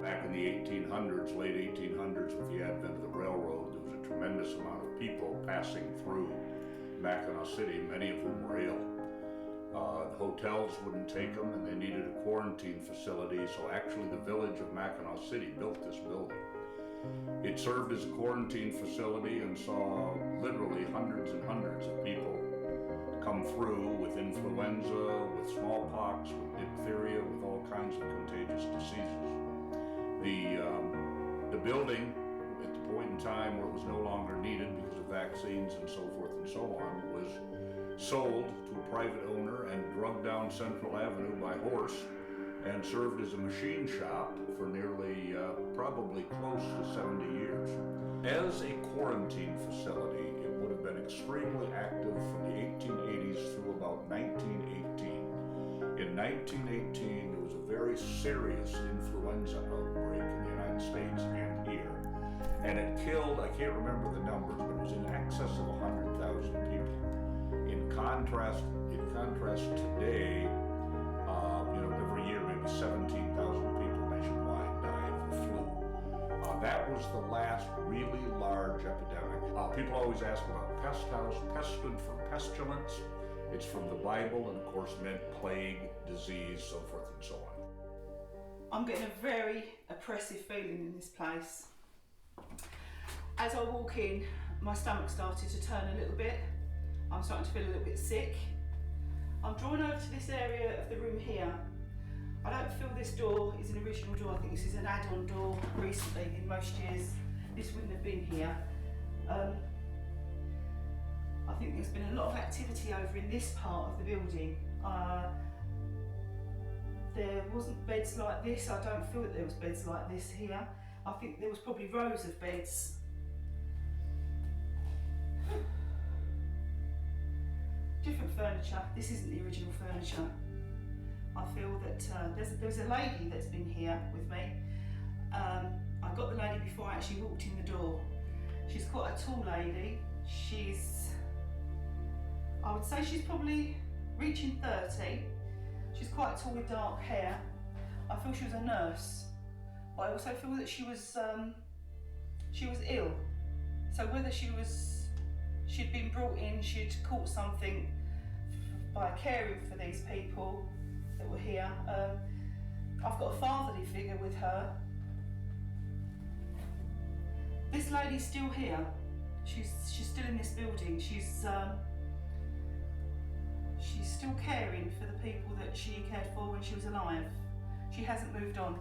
Back in the 1800s, late 1800s, with the advent of the railroad, there was a tremendous amount of people passing through Mackinaw City, many of whom were ill. The hotels wouldn't take them, and they needed a quarantine facility, so actually the village of Mackinaw City built this building. It served as a quarantine facility and saw literally hundreds and hundreds of people come through with influenza, with smallpox, with diphtheria, with all kinds of contagious diseases. The building, at the point in time where it was no longer needed because of vaccines and so forth and so on, was sold to a private owner and drugged down Central Avenue by horse and served as a machine shop for nearly, probably close to 70 years. As a quarantine facility, it would have been extremely active from the 1880s through about 1918. In 1918, there was a very serious influenza outbreak in the United States and here. And it killed, I can't remember the numbers, but it was in excess of 100,000 people. In contrast today, every year maybe 17,000 people nationwide die of the flu. That was the last really large epidemic. People always ask about pest house. Pest stood for pestilence. It's from the Bible and of course meant plague, disease, so forth and so on. I'm getting a very oppressive feeling in this place. As I walk in, my stomach started to turn a little bit. I'm starting to feel a little bit sick. I'm drawn over to this area of the room here. I don't feel this door is an original door. I think this is an add-on door recently. In most years, this wouldn't have been here. I think there's been a lot of activity over in this part of the building. There wasn't beds like this. I don't feel that there was beds like this here. I think there was probably rows of beds. Different furniture. This isn't the original furniture. I feel that there's a lady that's been here with me. I got the lady before I actually walked in the door. She's quite a tall lady. I would say she's probably reaching 30. She's quite tall with dark hair. I feel she was a nurse, but I also feel that she was ill. So whether she'd been brought in, she'd caught something by caring for these people that were here. I've got a fatherly figure with her. This lady's still here. She's still in this building. She's still caring for the people that she cared for when she was alive. She hasn't moved on.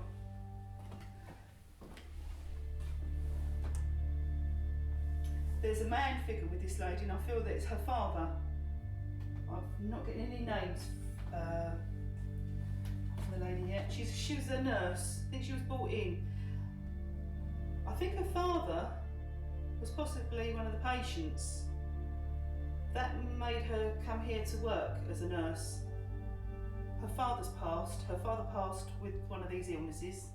There's a man figure with this lady and I feel that it's her father. I'm not getting any names for the lady yet. She was a nurse. I think she was brought in. I think her father was possibly one of the patients. That made her come here to work as a nurse. Her father's passed. Her father passed with one of these illnesses.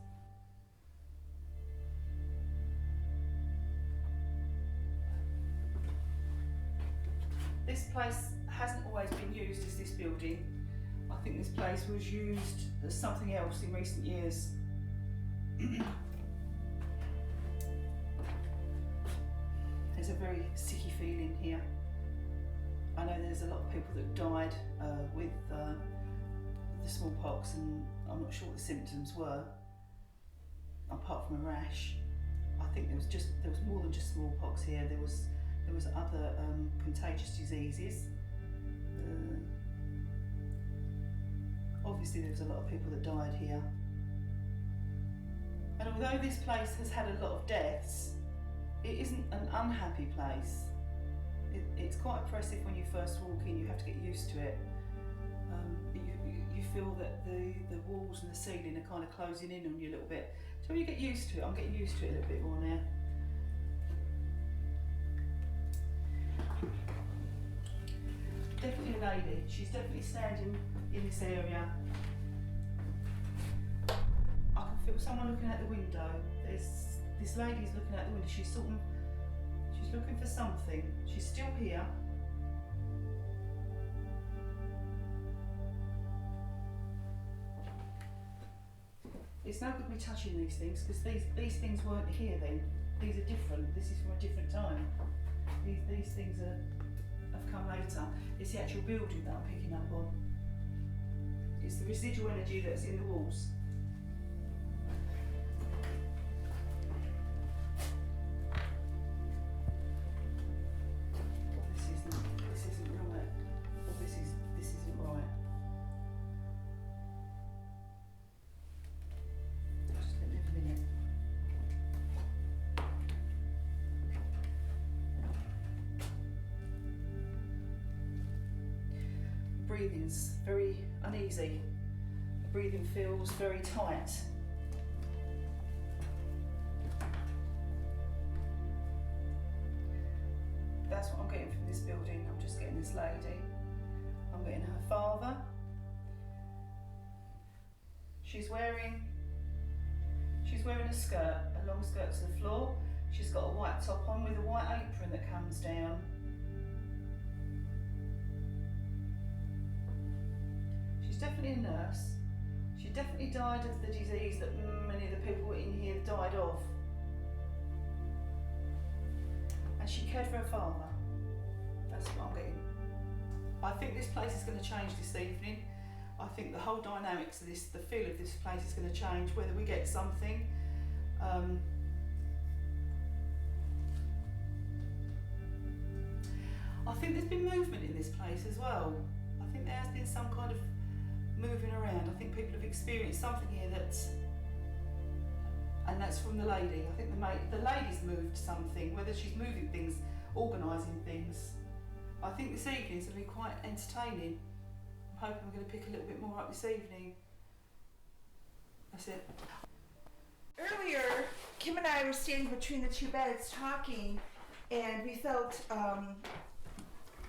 This place hasn't always been used as this building. I think this place was used as something else in recent years. There's a very sicky feeling here. I know there's a lot of people that died with the smallpox, and I'm not sure what the symptoms were, apart from a rash. I think there was more than just smallpox here. There was other contagious diseases. Obviously there was a lot of people that died here. And although this place has had a lot of deaths, it isn't an unhappy place. It's quite oppressive when you first walk in. You have to get used to it. You feel that the walls and the ceiling are kind of closing in on you a little bit. So you get used to it. I'm getting used to it a little bit more now. Definitely a lady. She's definitely standing in this area. I can feel someone looking out the window. This lady's looking out the window. She's looking for something. She's still here. it's no good me touching these things because these things weren't here then. These are different. This is from a different time. These things have come later. It's the actual building that I'm picking up on. It's the residual energy that's in the walls. This isn't right. Or this isn't right. Just let me have a minute. Breathing's very uneasy. The breathing feels very tight. That's what I'm getting from this building. I'm just getting this lady. I'm getting her father. She's wearing a skirt, a long skirt to the floor. She's got a white top on with a white apron that comes down. She's definitely a nurse. She definitely died of the disease that many of the people in here died of. And she cared for her father. That's what I'm getting. I think this place is going to change this evening. I think the whole dynamics of this, the feel of this place is going to change, whether we get something. I think there's been movement in this place as well. I think there has been some kind of moving around. I think people have experienced something here and that's from the lady. I think the lady's moved something, whether she's moving things, organising things. I think this evening's going to be quite entertaining. I'm hoping we're going to pick a little bit more up this evening. That's it. Earlier, Kim and I were standing between the two beds talking, and we felt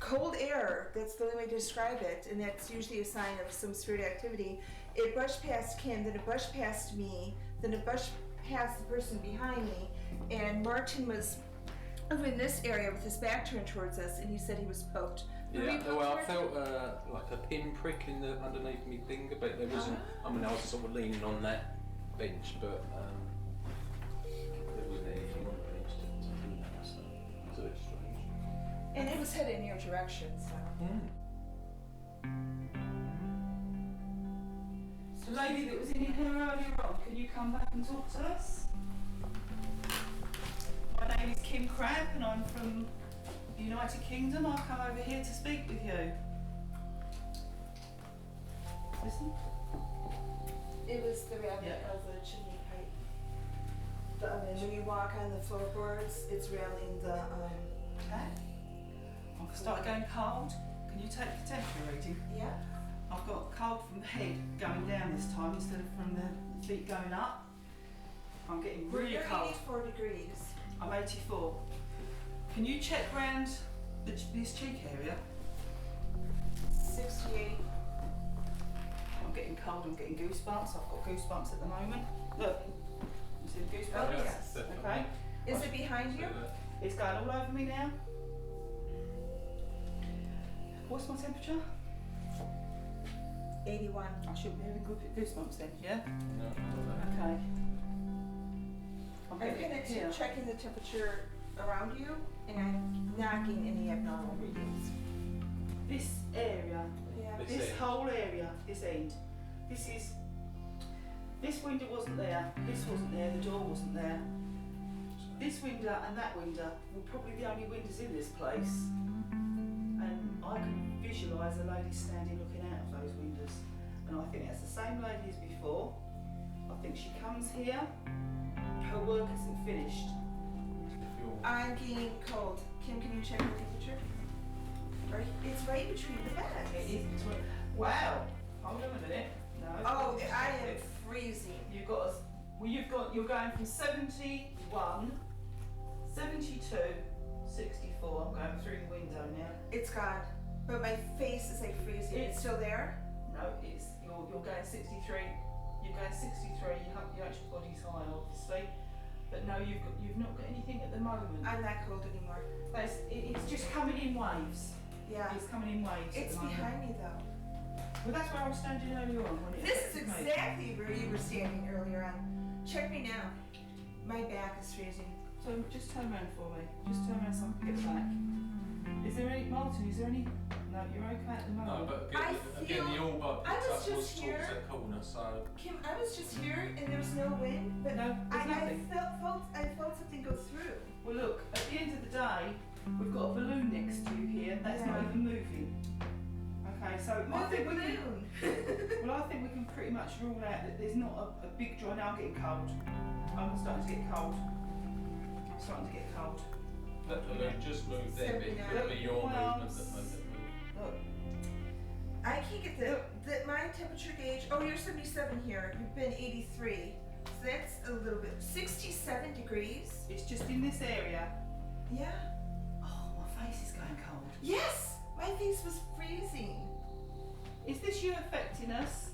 cold air. That's the only way to describe it, and that's usually a sign of some spirit activity. It brushed past Kim, then it brushed past me, then it brushed past the person behind me, and Martin was over in this area with his back turned towards us, and he said he was poked. Yeah, well, I felt like a pinprick in the underneath my finger, but there wasn't. I mean, I was sort of leaning on that bench, but there wasn't anything on the bench to do that, so it's a bit strange. And it was headed in your direction, so. The lady that was in here earlier on, can you come back and talk to us? My name is Kim Crabb and I'm from the United Kingdom. I've come over here to speak with you. Listen. It was the rattling of the chimney pipe. When you walk on the floorboards, it's rattling the. Okay. I've started going cold. Can you take the temperature reading? Yeah. I've got cold from the head going down this time instead of from the feet going up. I'm getting really cold. You're 84 degrees. I'm 84. Can you check round this cheek area? 68. I'm getting cold, I'm getting goosebumps. I've got goosebumps at the moment. Look, you see the goosebumps? Oh, yes. Okay. Is it behind you? It's going all over me now. What's my temperature? 81. I should be having goosebumps then, yeah? No. Okay. I'm kind of checking the temperature around you, and I'm not getting any abnormal readings. This area, this whole area, this end, this window wasn't there, this wasn't there, the door wasn't there. This window and that window were probably the only windows in this place. And I can visualise a lady standing looking out of those windows. And I think that's the same lady as before. I think she comes here, her work isn't finished. I'm getting cold. Kim, can you check the temperature? Right, it's right between the beds. It is between. Wow! Hold on a minute. No. Oh, I am freezing. You're going from 71, 72, 64. I'm going through the window now. It's gone, but my face is like freezing. It's still there? No, you're going 63. You're going 63. Your actual body's high, obviously, but no, you've not got anything at the moment. I'm not cold anymore. It's just coming in waves. Yeah. It's coming in waves. It's at the moment. behind me though. Well, that's where I was standing earlier on. When This is exactly where where you were standing earlier on. Check me now. My back is freezing. So just turn around for me. Just turn around so I can get back. Is there any, Martin, is there any, no, you're okay at the No, moment. but I again the orb I I picked was up just was here. towards that corner, so... Kim, I was just here and there was no wind, but No, there's I nothing. felt something go through. Well look, at the end of the day, we've got a balloon next to you here, that's not Yeah. even moving. Okay, so I Move the think we can, balloon. well I think we can pretty much rule out that there's not a big draw. Now I'm getting cold. I'm starting to get cold. I'm starting to get cold. That balloon just moved there, but it could be your movement that moved it. Look, I can't get my temperature gauge. Oh, you're 77 here. You've been 83. So that's a little bit. 67 degrees. it's just in this area. Yeah. Oh, my face is going cold. Yes! My face was freezing. Is this you affecting us?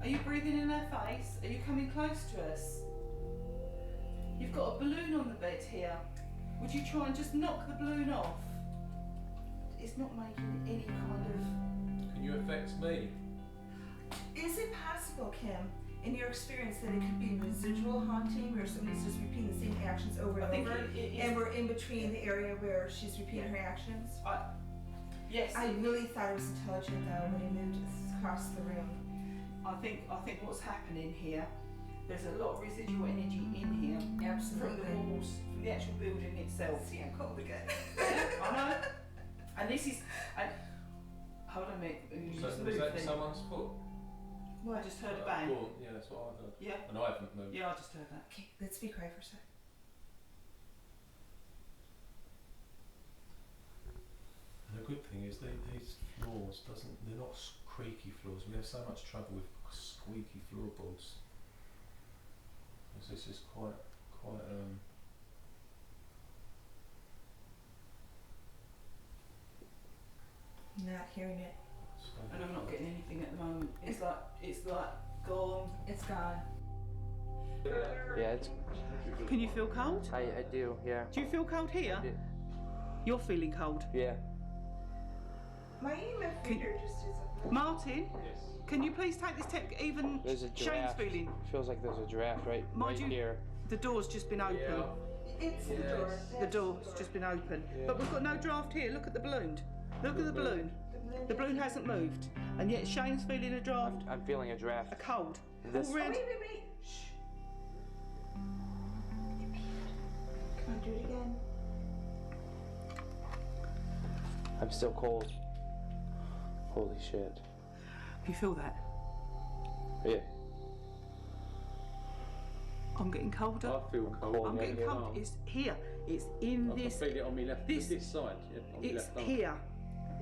Are you breathing in our face? Are you coming close to us? You've got a balloon on the bed here. Would you try and just knock the balloon off? It's not making any kind of... Can you affect me? Is it possible, Kim, in your experience, that it could be residual haunting where somebody's just repeating the same actions over I and think over? it is... And we're in between the area where she's repeating her actions? Yes, I really thought it was intelligent though when he moved across the room. I think what's happening here, there's a lot of residual energy in here from the Absolutely. walls, from the actual building itself. See, I'm cold again. I know. And this is... hold on a minute. So, is that someone's foot? Well, I just heard a bang. Well, yeah, that's what I heard. Yeah. And I haven't moved. Yeah, I just heard that. Okay, let's be quiet for a sec. And the good thing is these floors they're not creaky floors. We have so much trouble with squeaky floorboards. This is quite Not hearing it. And I'm not getting anything at the moment. It's like gone. It's gone. Yeah, it's. Can you feel cold? I do. Yeah. Do you feel cold here? Yeah. You're feeling cold. Yeah. My finger just is Martin, Yes. can you please take this even There's a Shane's giraffe. feeling? Feels like there's a giraffe right Mind you, here. the door's just been open. It's the Yes. door. The That's door's door. just been open. Yeah. But we've got no draft here. Look at the balloon. Look at the balloon. The balloon hasn't moved. And yet Shane's feeling a draft, I'm feeling a draft. a cold. This- All Oh, red. wait. Shh. Come on, do it again. I'm still cold. Holy shit. You feel that? Yeah. I'm getting colder. I feel cold. I'm getting cold. It's here. It's in I this. can feel it on my left. this- This side. Yeah, on my It's left arm. here.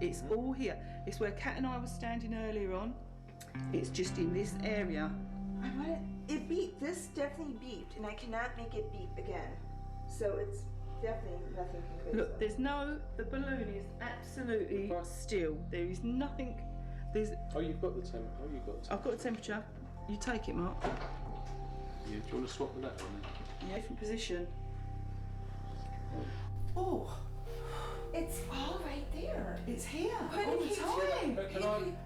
It's all here. It's where Kat and I were standing earlier on. It's just in this area. I want it beeped. This definitely beeped, and I cannot make it beep again. So it's definitely nothing conclusive. Look, there's no. The balloon is absolutely Right. still. There is nothing. There's. Oh, you've got the temp. Oh, you've got the temp. I've got the temperature. You take it, Mark. Yeah, do you want to swap with that one then? Yeah, different position. Oh, It's all right there. it's here But all it the came time. But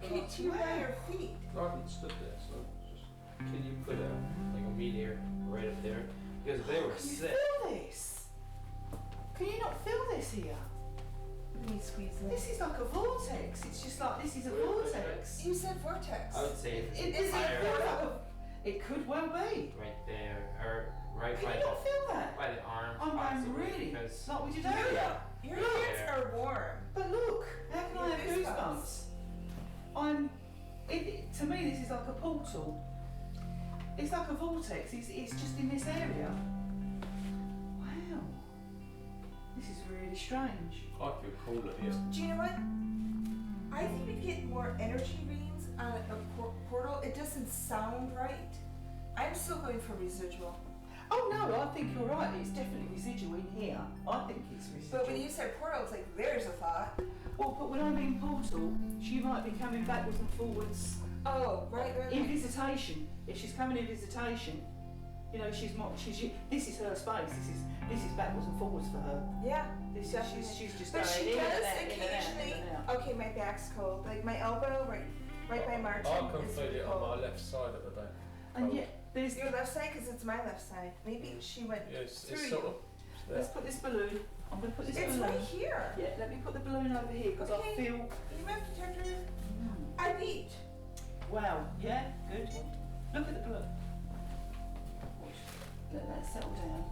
can to you by your feet. I haven't stood there, so just Can you put a meteor right up there? Because they were Can you sick. feel this? Can you not feel this here? Let me squeeze it. This is like a vortex. It's just like this is a vortex. You said vortex. I would say It Is it higher feels like a, it could well be. right there, or right Can by you not feel that? by the arm. I'm possibly, really because like we did earlier. Your hands are warm. But look, how can I have Goosebumps. goosebumps? To me, this is like a portal. It's like a vortex. It's just in this area. Wow. This is really strange. I feel cooler here. Do you know what? I think we get more energy readings on a portal. It doesn't sound right. I'm still going for residual. Oh no, I think you're right. It's definitely residual in here. I think it's residual. But when you said portal, it's like there's a thought. Well, but when I mean portal, she might be coming backwards and forwards Oh, right. in visitation. If she's coming in visitation, you know, she's this is her space. This is backwards and forwards for her. Yeah. This is, Definitely. she's just But going she in and does out, in and out, occasionally. in and out. Okay, my back's cold. Like my elbow, right by Martin. I can is feel it cold. on my left side of the back. And yet there's. Your left side, because it's my left side. Maybe she went Yeah, it's through sort you. of. Let's put this balloon. I'm going to put this It's balloon. right here. Yeah, let me put the balloon over here because Okay. I feel. EMF detector. I beat. Wow. Yeah. Good. Look at the balloon. Let that settle down.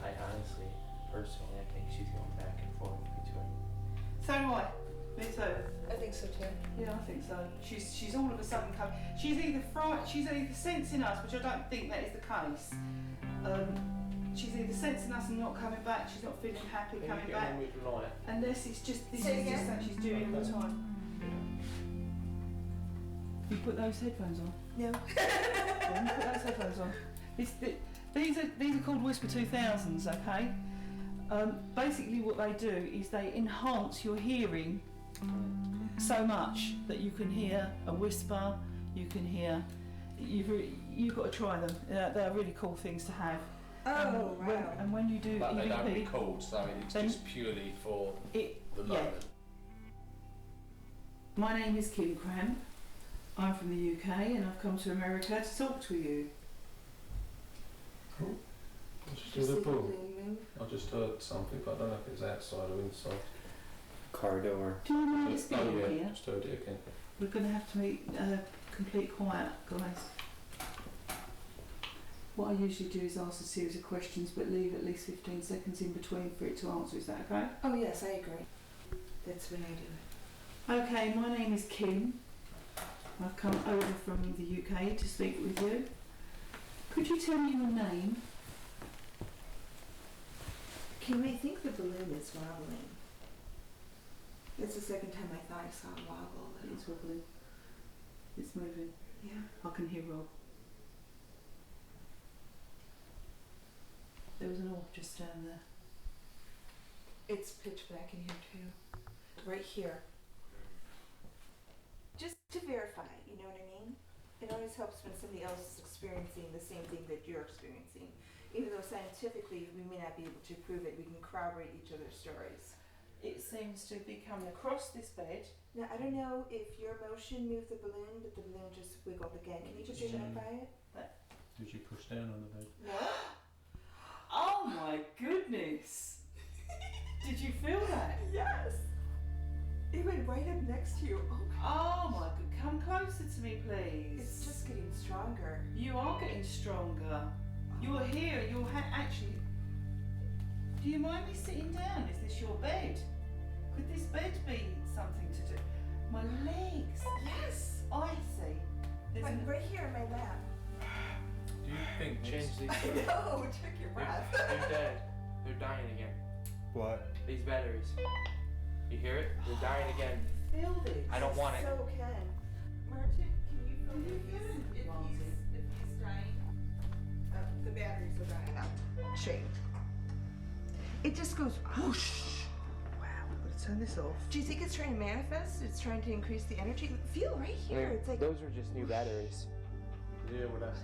I honestly, personally, I think she's going back and forth between. So do I. Me too. I think so too. Yeah, I think so. She's all of a sudden come. She's either sensing us, which I don't think that is the case. She's either sensing us and not coming back. She's not feeling happy When coming you get back. on with light, Unless it's just this Say is just again? that she's doing all the time. You put those headphones on. No. Yeah, you put those headphones on. These are called Whisper 2000s, okay? Basically what they do is they enhance your hearing so much that you can hear a whisper, you can hear, you've got to try them. They're really cool things to have. Oh, wow. And when you do but they don't EVP, record, so it's Then- just purely for it, the yeah. moment. My name is Kim Cram. I'm from the UK and I've come to America to talk to you. Just Just do the leave pool. balloon move. I just heard something, but I don't know if it's outside or inside. Car door. Do you mind Just- speaking yeah, here? just heard it again. We're going to have to meet complete quiet, guys. What I usually do is ask a series of questions but leave at least 15 seconds in between for it to answer. Is that okay? Oh, yes, I agree. That's when I do it. Okay, my name is Kim. I've come over from the UK to speak with you. Could you tell me your name? Kim, I think the balloon is wobbling. That's the second time I thought I saw it wobble. It's wobbling. It's moving. Yeah. I can hear Rob. There was an orb just down there. It's pitch black in here too. Right here. Just to verify, you know what I mean? It always helps when somebody else is experiencing the same thing that you're experiencing. Even though scientifically we may not be able to prove it, we can corroborate each other's stories. It seems to be coming across this bed. Now, I don't know if your motion moved the balloon, but the balloon just wiggled again. Can you just identify it? Did you push down on the bed? No? Oh my goodness! Did you feel that? Yes! It went right up next to you. Oh, Oh my god, come closer to me please. it's just getting stronger. You are getting stronger. You're here, you're actually... Do you mind me sitting down? Is this your bed? Could this bed be something to do? My legs. Yes! I see. There's Like an... right here in my lap. Do you think Change these. No, check your breath. They're dead. They're dying again. What? These batteries. You hear it? They're dying again. Feel this. I don't want it. So can. Martin, can you feel if he's dying? The batteries are dying out. Shane. It just goes whoosh. Wow, I'm going to turn this off. Do you think it's trying to manifest? It's trying to increase the energy? Feel right here. It's like Those are just new batteries. Yeah, well that's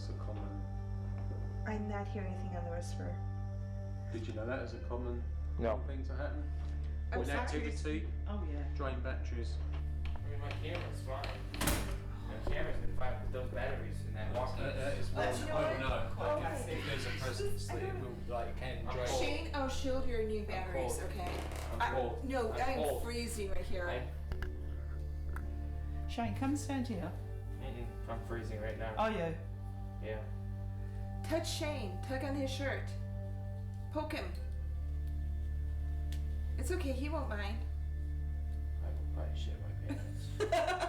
a common. I'm not hearing anything on the whisper. Did you know that is a common No. thing to happen? I'm With sorry. activity, Oh yeah. drain batteries. I mean, my camera's fine. My camera's been fine, but those batteries in that walkie. That is But you know what? no. Okay. If there's a presence that it will, like, can drain. Shane, I'll shield your new batteries, cold. okay? I'm cold. No, I'm I'm cold. freezing right here. Shane, come and stand here. I'm freezing right now. Are you? Yeah. Touch Shane. Tug on his shirt. Poke him. It's okay, he won't mind. I will probably shit my pants.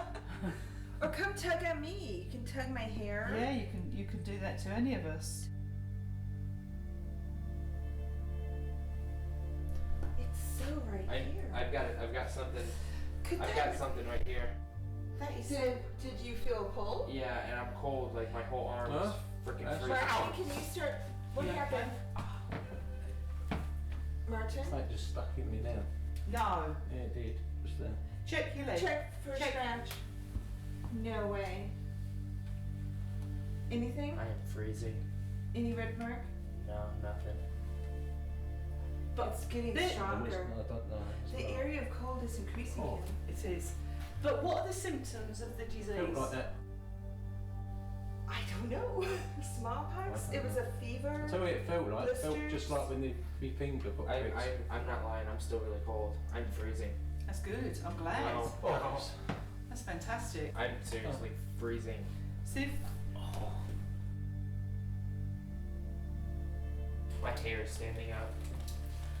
Or come tug on me. You can tug my hair. Yeah, you can do that to any of us. It's so right here. I've got something. Could I've that- got something right here. that is so, did you feel cold? Yeah, and I'm cold. Like my whole arm is Huh? freaking That's freezing. Martin, can you start? What Yeah. happened? Martin? It's like just stuck in me now. No. Yeah, it did. Just then. Check your leg. Check for a Check. scratch. No way. Anything? I am freezing. Any red mark? No, nothing. But It's getting the- I stronger. don't know. It's The not- area of cold is increasing. Oh. Kim. it is. But what are the symptoms of the Felt disease? like that. No, smallpox. It was a fever. I'll tell you what it felt like. It felt Blisters. just like when my finger got pricked. I'm not lying. I'm still really cold. I'm freezing. That's good. I'm glad. No. Oh. That's fantastic. I'm seriously freezing. See, My hair is standing up.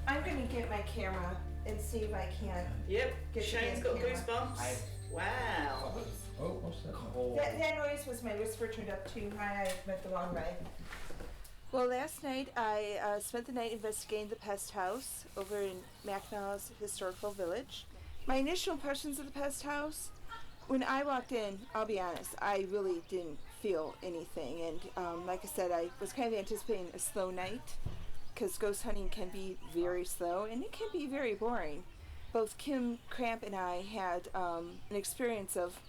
I'm gonna get my camera and see if I can. yep. Get Shane's the got camera. goosebumps. Wow. Oh, what's that? Cold. That noise was my whisper turned up too high. I went the wrong way. Well, last night I spent the night investigating the pest house over in Mackinaw's historical village. My initial impressions of the pest house, when I walked in, I'll be honest, I really didn't feel anything. And like I said, I was kind of anticipating a slow night because ghost hunting can be very slow and it can be very boring. Both Kim Cramp and I had an experience of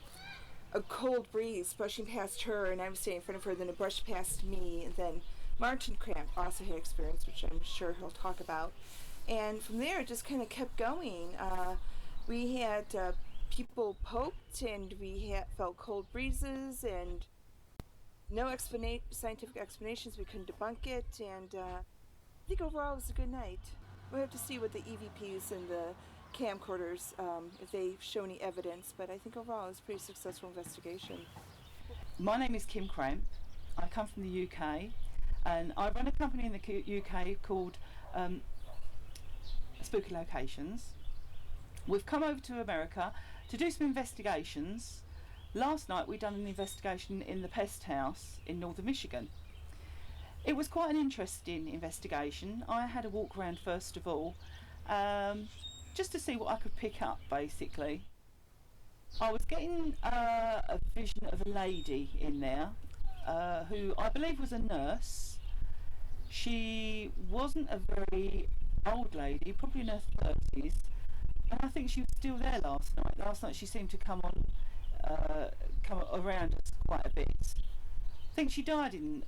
a cold breeze brushing past her, and I was standing in front of her, then it brushed past me, and then Martin Cramp also had experience, which I'm sure he'll talk about. And from there, it just kind of kept going. We had people poked, and we felt cold breezes, and no scientific explanations. We couldn't debunk it, and I think overall it was a good night. We'll have to see what the EVPs and the camcorders, if they show any evidence, but I think overall it was a pretty successful investigation. My name is Kim Cramp. I come from the UK, and I run a company in the UK called Spooky Locations. We've come over to America to do some investigations. Last night we done an investigation in the pest house in northern Michigan. It was quite an interesting investigation. I had a walk around first of all, just to see what I could pick up basically. I was getting a vision of a lady in there who I believe was a nurse. She wasn't a very old lady, probably in her 30s, and I think she was still there last night. Last night she seemed to come around us quite a bit. I think she died in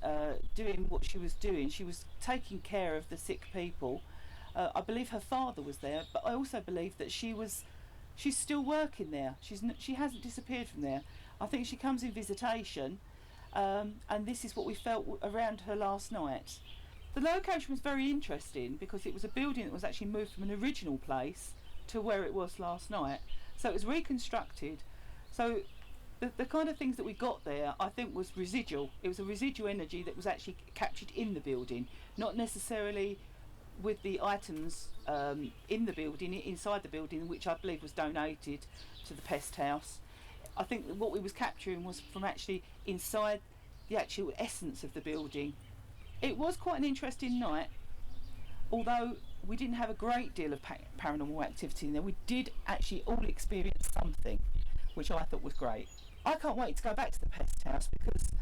doing what she was doing. She was taking care of the sick people. I believe her father was there, but I also believe that she's still working there. She hasn't disappeared from there. I think she comes in visitation, and this is what we felt around her last night. The location was very interesting because it was a building that was actually moved from an original place to where it was last night. So it was reconstructed. So the kind of things that we got there, I think, was residual. It was a residual energy that was actually captured in the building, not necessarily with the items in the building, inside the building, which I believe was donated to the pest house. I think that what we was capturing was from actually inside the actual essence of the building. It was quite an interesting night, although we didn't have a great deal of paranormal activity in there. We did actually all experience something, which I thought was great. I can't wait to go back to the pest house because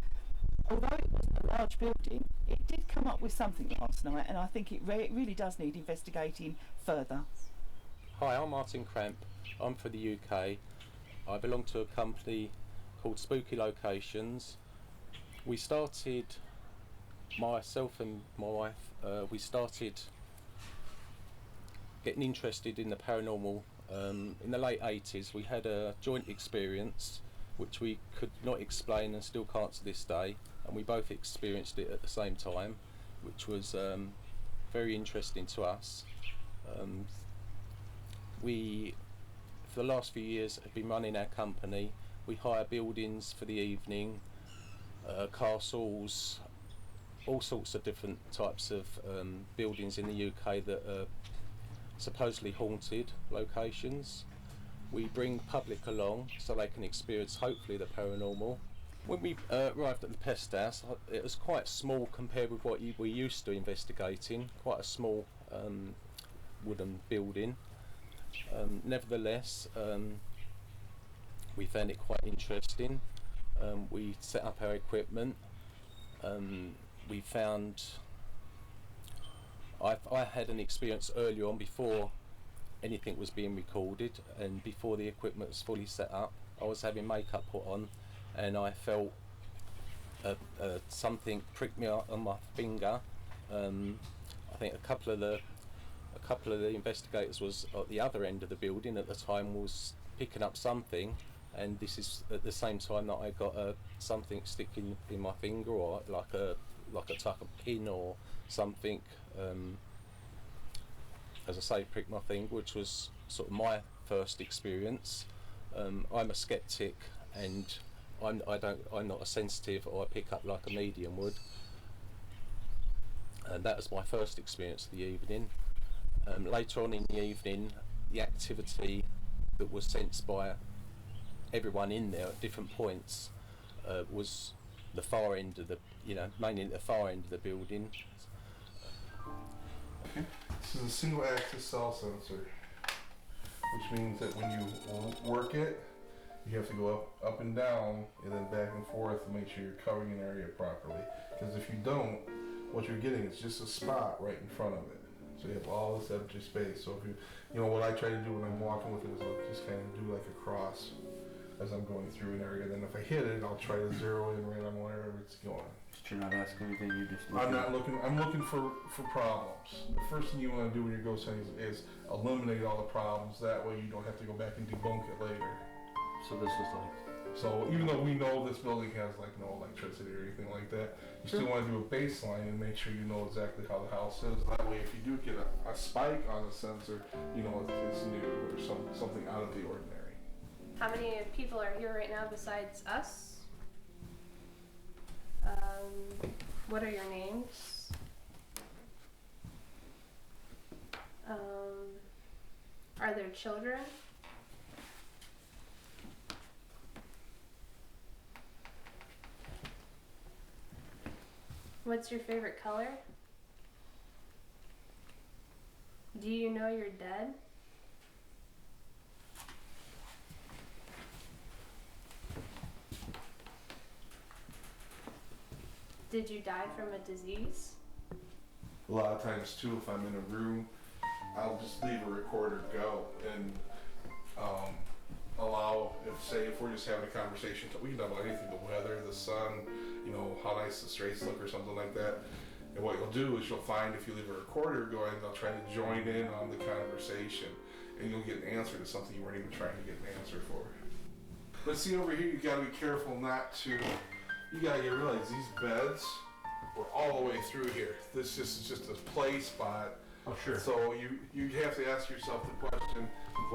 although it wasn't a large building, it did come up with something last night, and I think it really does need investigating further. Hi, I'm Martin Cramp. I'm for the UK. I belong to a company called Spooky Locations. We started, myself and my wife, we started getting interested in the paranormal in the late 80s. We had a joint experience which we could not explain and still can't to this day, and we both experienced it at the same time, which was very interesting to us. We, for the last few years, have been running our company. We hire buildings for the evening, castles, all sorts of different types of buildings in the UK that are supposedly haunted locations. We bring public along so they can experience, hopefully, the paranormal. When we arrived at the pest house, it was quite small compared with what we're used to investigating, quite a small wooden building. Nevertheless, we found it quite interesting. We set up our equipment. We found, I had an experience early on before anything was being recorded and before the equipment was fully set up. I was having makeup put on and I felt something prick me on my finger. I think a couple of the investigators was at the other end of the building at the time was picking up something, and this is at the same time that I got something sticking in my finger, or like a tuck of pin or something. As I say, pricked my finger, which was sort of my first experience. I'm a skeptic, and I'm not a sensitive, or I pick up like a medium would. And that was my first experience of the evening. Later on in the evening, the activity that was sensed by everyone in there at different points was the far end of the, mainly the far end of the building. This is a single axis cell sensor, which means that when you work it, you have to go up and down and then back and forth to make sure you're covering an area properly. Because if you don't, what you're getting is just a spot right in front of it. So you have all this empty space. So if what I try to do when I'm walking with it is I'll just kind of do like a cross as I'm going through an area. Then if I hit it, I'll try to zero in right on wherever it's going. But you're not asking anything, you're just looking. I'm not looking, I'm looking for problems. The first thing you want to do when you're ghost hunting is eliminate all the problems. That way you don't have to go back and debunk it later. So this is like... So even though we know this building has like no electricity or anything like that, you still want to do a baseline and make sure you know exactly how the house is. That way if you do get a spike on the sensor, you know it's new or something out of the ordinary. How many people are here right now besides us? What are your names? Are there children? What's your favorite color? Do you know you're dead? Did you die from a disease? A lot of times too, if I'm in a room, I'll just leave a recorder go and allow, if we're just having a conversation, we can talk about anything, the weather, the sun, how nice the straits look or something like that. And what you'll do is you'll find if you leave a recorder going, they'll try to join in on the conversation and you'll get an answer to something you weren't even trying to get an answer for. But see over here, you gotta be careful not to, you gotta realize these beds were all the way through here. This is just a play spot. Oh, sure. So you have to ask yourself the question,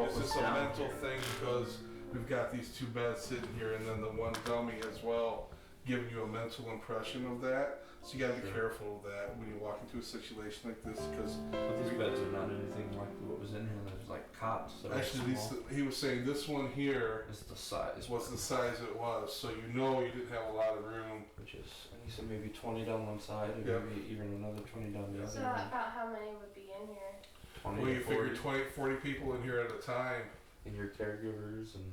is this a mental thing because we've got these two beds sitting here and then the one dummy as well, giving you a mental impression of that. So you gotta be careful of that when you walk into a situation like this, because these beds are not anything like what was in here. There's like cots. Actually, he was saying this one here is the size. Was the size it was, so you didn't have a lot of room. Which is, he said maybe 20 down one side and maybe even another 20 down the other. So about how many would be in here? 20 well, you 40. figure 40 people in here at a time. And your caregivers and...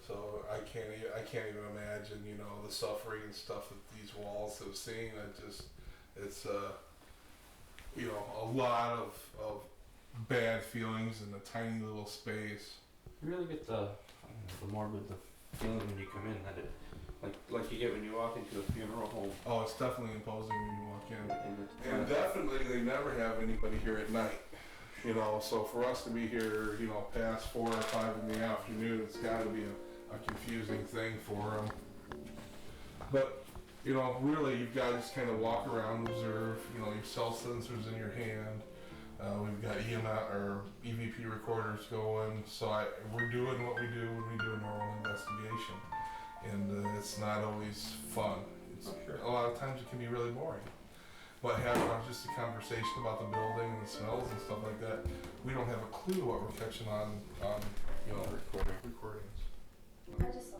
So I can't even imagine, the suffering and stuff that these walls have seen. It's a lot of bad feelings in a tiny little space. You really get the morbid feeling when you come in that it, like you get when you walk into a funeral home. Oh, it's definitely imposing when you walk in. And definitely they never have anybody here at night. So for us to be here, past 4 or 5 in the afternoon, it's got to be a confusing thing for them. But, really you've got to just kind of walk around, observe, your cell sensors in your hand. We've got EMF or EVP recorders going, so we're doing what we do when we do a normal investigation. And it's not always fun. A lot of times it can be really boring. But having just a conversation about the building and the smells and stuff like that, we don't have a clue what we're catching on recordings. I just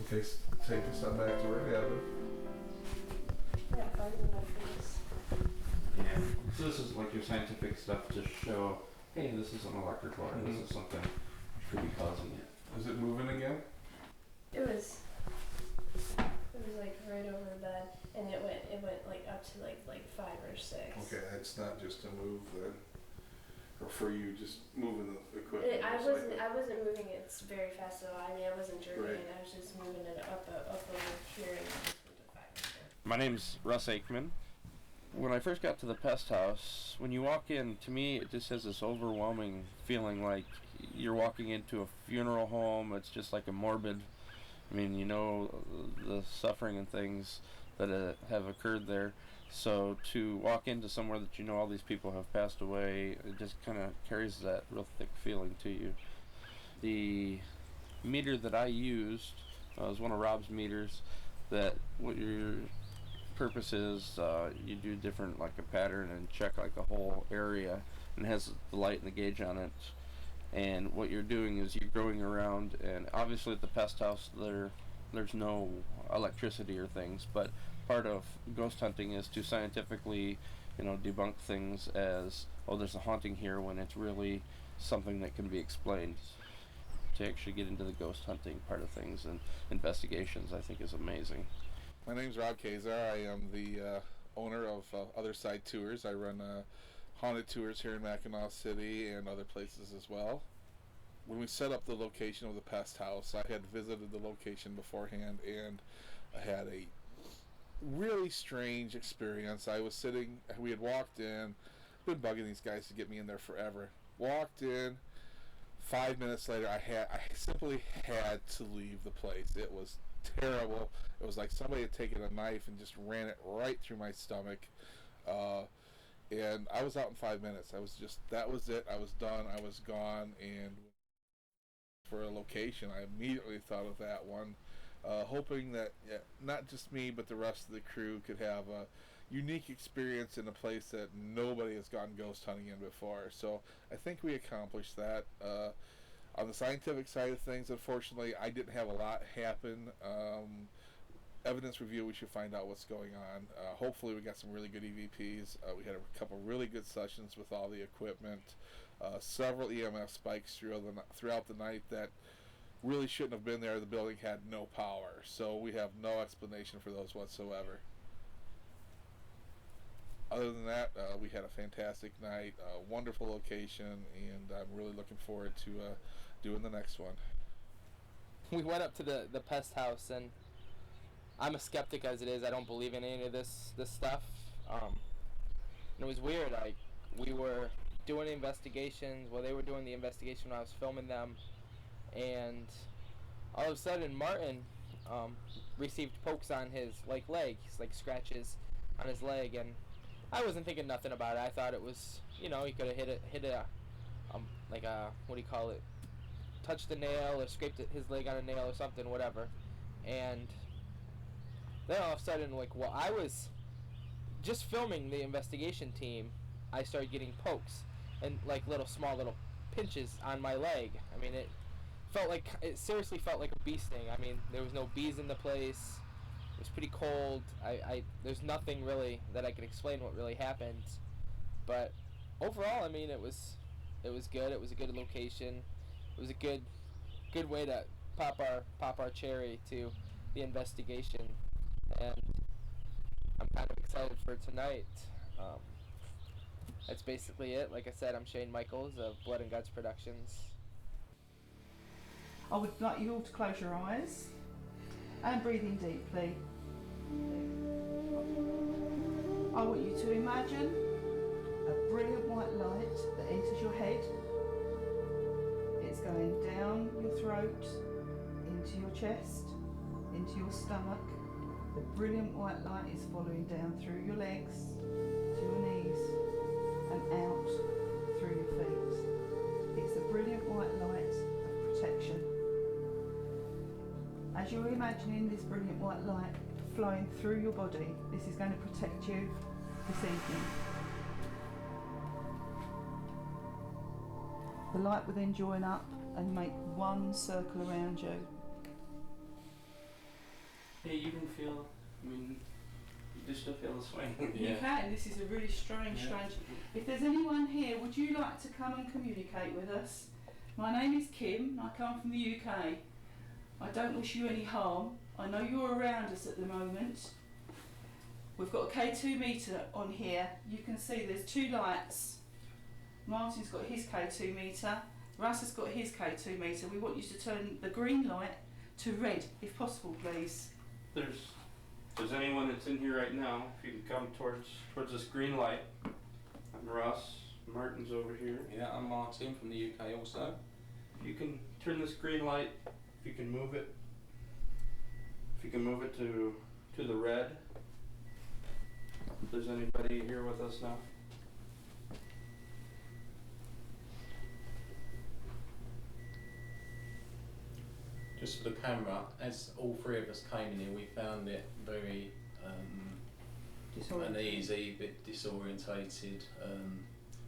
Okay, take a step back to where we have it. yeah, 5 minutes. Yeah. So this is like your scientific stuff to show, hey, this is an electrical or this is something which could be causing it. Is it moving again? It was like right over the bed, and it went like up to like 5 or 6. Okay, it's not just a move then. Or for you just moving the equipment. I wasn't moving it very fast though. I wasn't jerking Right. it. I was just moving it up over here and it just went to 5 or 6. My name's Russ Aikman. When I first got to the pest house, when you walk in, to me it just has this overwhelming feeling like you're walking into a funeral home. It's just like a morbid. I mean, you know, the suffering and things that have occurred there. So to walk into somewhere that you know all these people have passed away, it just kind of carries that real thick feeling to you. The meter that I used was one of Rob's meters. That what your purpose is, you do different like a pattern and check like a whole area, and it has the light and the gauge on it. And what you're doing is you're going around, and obviously at the pest house there's no electricity or things, but part of ghost hunting is to scientifically, you know, debunk things as, oh, there's a haunting here, when it's really something that can be explained. To actually get into the ghost hunting part of things and investigations, I think is amazing. My name's Rob Kazar. I am the owner of Other Side Tours. I run haunted tours here in Mackinaw City and other places as well. When we set up the location of the pest house, I had visited the location beforehand, and I had a really strange experience. We had walked in, been bugging these guys to get me in there forever. Walked in, 5 minutes later, I simply had to leave the place. It was terrible. It was like somebody had taken a knife and just ran it right through my stomach. And I was out in 5 minutes. That was it. I was done. I was gone. And for a location, I immediately thought of that one, hoping that not just me, but the rest of the crew could have a unique experience in a place that nobody has gone ghost hunting in before. So I think we accomplished that. On the scientific side of things, unfortunately, I didn't have a lot happen. Evidence review, we should find out what's going on. Hopefully we got some really good EVPs. We had a couple really good sessions with all the equipment. Several EMF spikes throughout the night that really shouldn't have been there. The building had no power, so we have no explanation for those whatsoever. Other than that, we had a fantastic night, a wonderful location, and I'm really looking forward to doing the next one. We went up to the pest house, and I'm a skeptic as it is. I don't believe in any of this stuff. And it was weird. Like, we were doing investigations. Well, they were doing the investigation when I was filming them, and all of a sudden, Martin received pokes on his leg. He's like scratches on his leg, and I wasn't thinking nothing about it. I thought it was, you know, he could have hit a like a, what do you call it? Touched a nail or scraped his leg on a nail or something, whatever. And then all of a sudden, like, while I was just filming the investigation team, I started getting pokes and like small little pinches on my leg. I mean, it seriously felt like a bee sting. I mean, there was no bees in the place. It was pretty cold. There's nothing really that I could explain what really happened. But overall, I mean, it was good. It was a good location. It was a good way to pop our cherry to the investigation, and I'm kind of excited for tonight. That's basically it. Like I said, I'm Shane Michaels of Blood and Guts Productions. I would like you all to close your eyes and breathe in deeply. I want you to imagine a brilliant white light that enters your head. It's going down your throat, into your chest, into your stomach. The brilliant white light is following down through your legs, to your knees, and out through your feet. It's a brilliant white light of protection. As you're imagining this brilliant white light flowing through your body, this is going to protect you this evening. The light will then join up and make one circle around you. Yeah, you can feel, I mean, you do still feel the swing. You can. This is a really strange. If there's anyone here, would you like to come and communicate with us? My name is Kim. I come from the UK. I don't wish you any harm. I know you're around us at the moment. We've got a K2 meter on here. You can see there's two lights. Martin's got his K2 meter. Russ has got his K2 meter. We want you to turn the green light to red, if possible, please. If there's anyone that's in here right now, if you can come towards this green light. I'm Russ. Martin's over here. Yeah, I'm Martin from the UK also. you can turn this green light, if you can move it. If you can move it to the red. If there's anybody here with us now. Just for the camera, as all three of us came in here, we found it very uneasy, a bit disorientated, a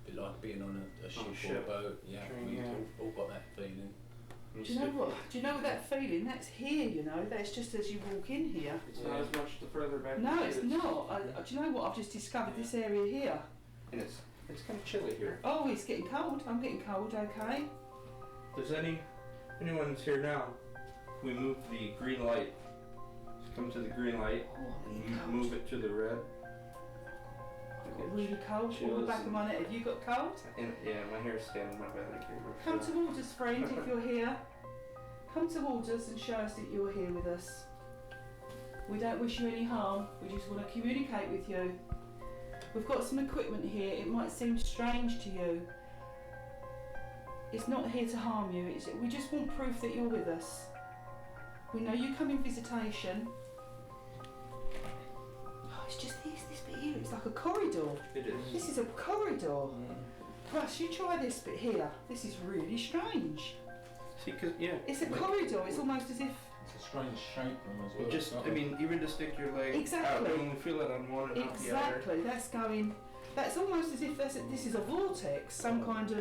bit like being on a ship or a boat. Yeah, we all got that feeling. Do you know what? Do you know that feeling? That's here, you know. That's just as you walk in here. It's not as much the further back. No, it's not. Do you know what? I've just discovered this area here. And it's kind of chilly here. Oh, it's getting cold. I'm getting cold. Okay. If there's anyone that's here now, we move the green light. Just come to the green light. Oh, I'm And getting you cold. move it to the red. I've got really cold. All the back of my neck. Have you got cold? And, yeah, my hair's standing up. I think here. Come towards us, friend, if you're here. Come towards us and show us that you're here with us. We don't wish you any harm. We just want to communicate with you. We've got some equipment here. It might seem strange to you. It's not here to harm you. We just want proof that you're with us. We know you come in visitation. Oh, it's just this bit here. It's like a corridor. It is. This is a corridor. Russ, you try this bit here. This is really strange. See, cause It's a corridor. It's almost as if. It's a strange shape as well. Just, I mean, even to stick your leg Exactly. out when we feel it on one and not the other. Exactly. That's going. That's almost as if this is a vortex. Some kind of.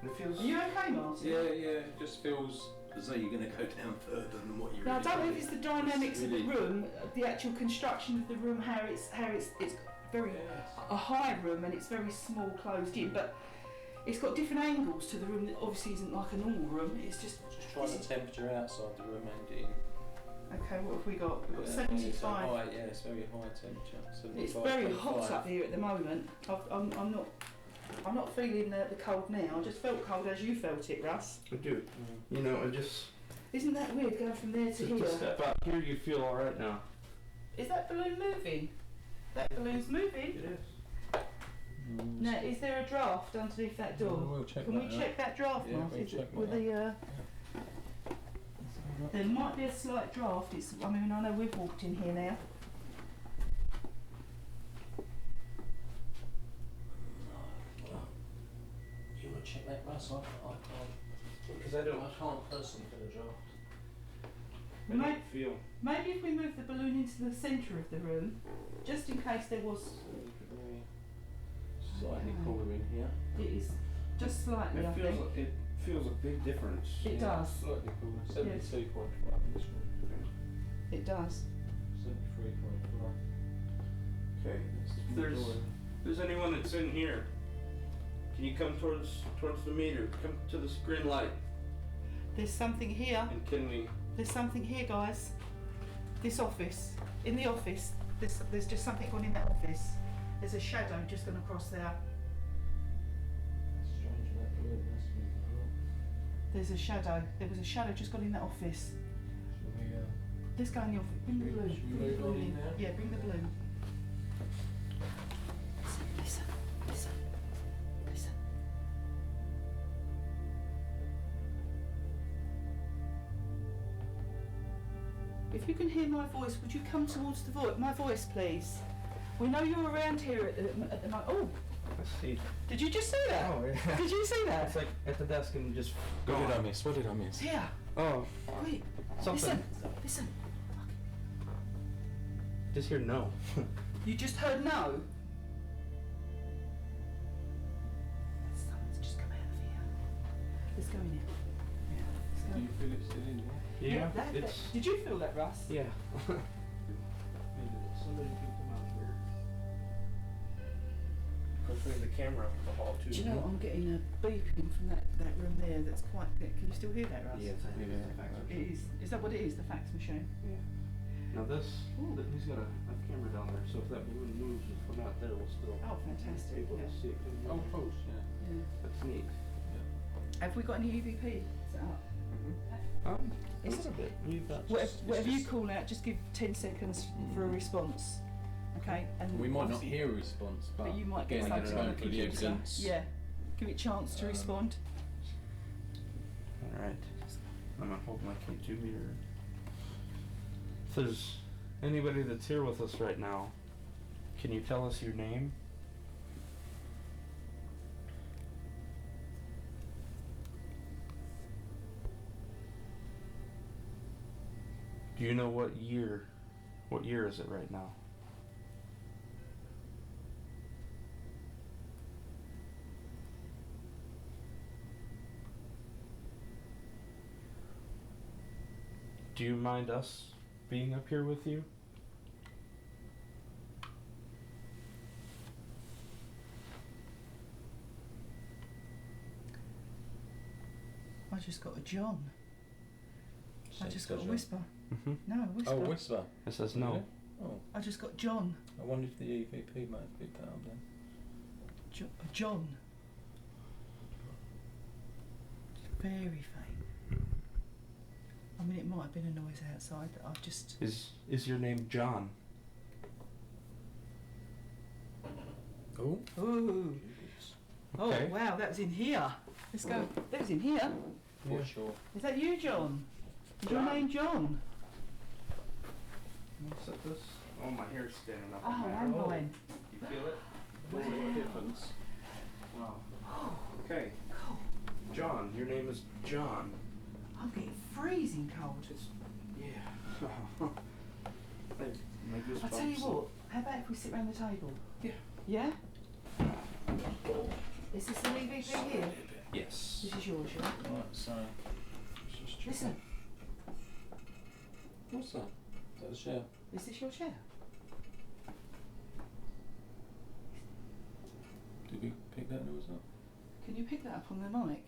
It feels. Are you okay, Martin? Yeah, it just feels as though you're going to go down further than what you Now, I really don't know want. if it's the dynamics of the really- room, the actual construction of the room, how it's very a high room and it's very small, closed in, but it's got different angles to the room that obviously isn't like a normal room. It's just. Just try the temperature outside the room and get in. Okay, what have we got? We've got It's 75. high, yeah, it's very high temperature. It's 75, very hot 25. up here at the moment. I'm not feeling the cold now. I just felt cold as you felt it, Russ. I do. You know, I just. Isn't that weird going from there to Just here? a step out here, you feel all right now. Is that balloon moving? That balloon's moving. It is. Now, is there a draft underneath that door? We'll check Can that we out. check that draft, Yeah, Martin? we'll check With that the there might be a slight draft. I mean, I know we've walked in here now. You want to check that, Russ? I can't. Because I don't. I can't personally for the draft. I don't feel. Maybe if we move the balloon into the centre of the room, just in case there was. Slightly cooler in here. It is just slightly, I think. It feels a big difference. It does. Slightly cooler. 72.1 this one. It does. 73.4. Okay. If there's anyone that's in here, can you come towards the meter? Come to this green light. There's something here. And can we? There's something here, guys. This office. In the office. There's just something gone in that office. There's a shadow just gone across there. Strange that balloon. That's moving. There's a shadow. There was a shadow just gone in that office. Shall we, Let's go in the office. Bring the balloon. should we Bring the move on balloon in in. now? Yeah, bring the balloon. Listen. If you can hear my voice, would you come towards my voice, please? We know you're around here at the moment. Oh, Let's see. did you just see that? Oh yeah. Did you see that? It's like at the desk and just. What did I gone. miss? What did I miss? Here. Oh, Wait. something. Listen. Just hear no. You just heard no. Someone's just come out of here. Let's go in here. Yeah. Let's go. Do you feel it's still in there? Yeah. That- It's. Did you feel that, Russ? Yeah. Somebody can come out here. Control the camera up the hall too. Do you know I'm getting a beeping from that room there that's quite thick. Can you still hear that, Russ? Yes, I Yeah. think it's the fax It machine. is. Is that what it is, the fax machine? Yeah. Now this, Ooh. he's got a camera down there, so if that balloon moves, if we're not there, we'll still Oh, be fantastic. able Yeah. to see it. Oh, of course, yeah. Yeah. That's neat. Have we got any EVP set up? A It's- little bit. We've got. Whatever you call out, just give 10 seconds for a response. Okay? And We might not obviously- hear a response, but, you might get again, something it's on going the for the computer. evidence. Yeah. Give it a chance to respond. Alright. I'm gonna hold my K2 meter. If there's anybody that's here with us right now, can you tell us your name? Do you know what year? What year is it right now? Do you mind us being up here with you? I just got a John. I just got a John. whisper. Mm-hmm. No, a whisper. Oh, whisper. It says no. Really? Oh, I just got John. I wonder if the EVP might have picked that up then. A John. Very faint. I mean, it might have been a noise outside that I've just. Is your name John? Oh. Ooh. Okay. Oh wow, that was in here. Let's go. That was in here. Yeah, sure. Is that you, John? Is your John. name John? What's up this? Oh, my hair's standing up. Oh, on my I'm head. fine. You feel it? Wow. difference. Wow. Okay. Cool. John, your name is John. I'm getting freezing cold. Yeah. My I'll tell you goosebumps. what. How about if we sit round the table? Yeah. Yeah? Is this an EVP here? Yes. This is yours, yeah? Right, so let's just check. Listen, What's that? Is that a chair? is this your chair? Did we pick that noise up? Can you pick that up on the mic?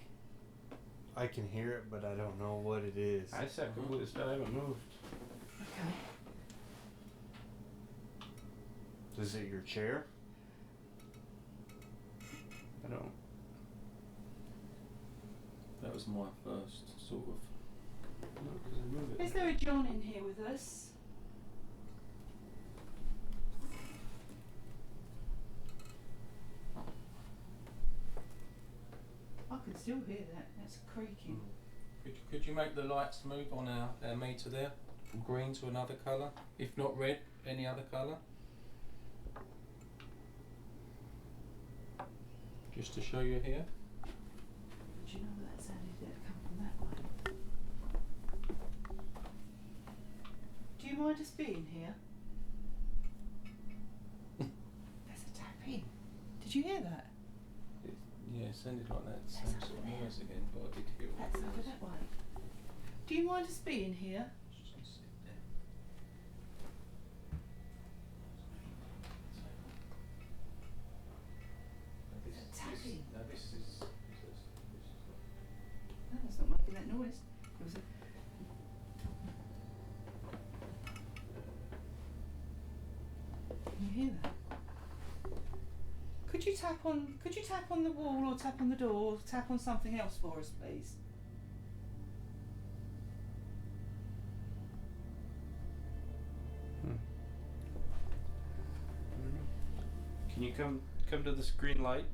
I can hear it, but I don't know what it is. I said completely still. I haven't moved. Okay. Is it your chair? I don't. That was my first sort of. No, because I move it. Is there a John in here with us? I can still hear that. That's creaking. Could you make the lights move on our meter there? From green to another colour? If not red, any other colour? Just to show you here. Do you know that sounded that come from that way? Do you mind us being here? There's a tapping. Did you hear that? Yeah, it sounded like that That's same over sort of there. noise again, but I did hear what That's it over was. that way. Do you mind us being here? Just gonna sit there. Tapping. No, this is No, it's not making that noise. It was a. Can you hear that? Could you tap on the wall or tap on the door or tap on something else for us, please? Can you come to this green light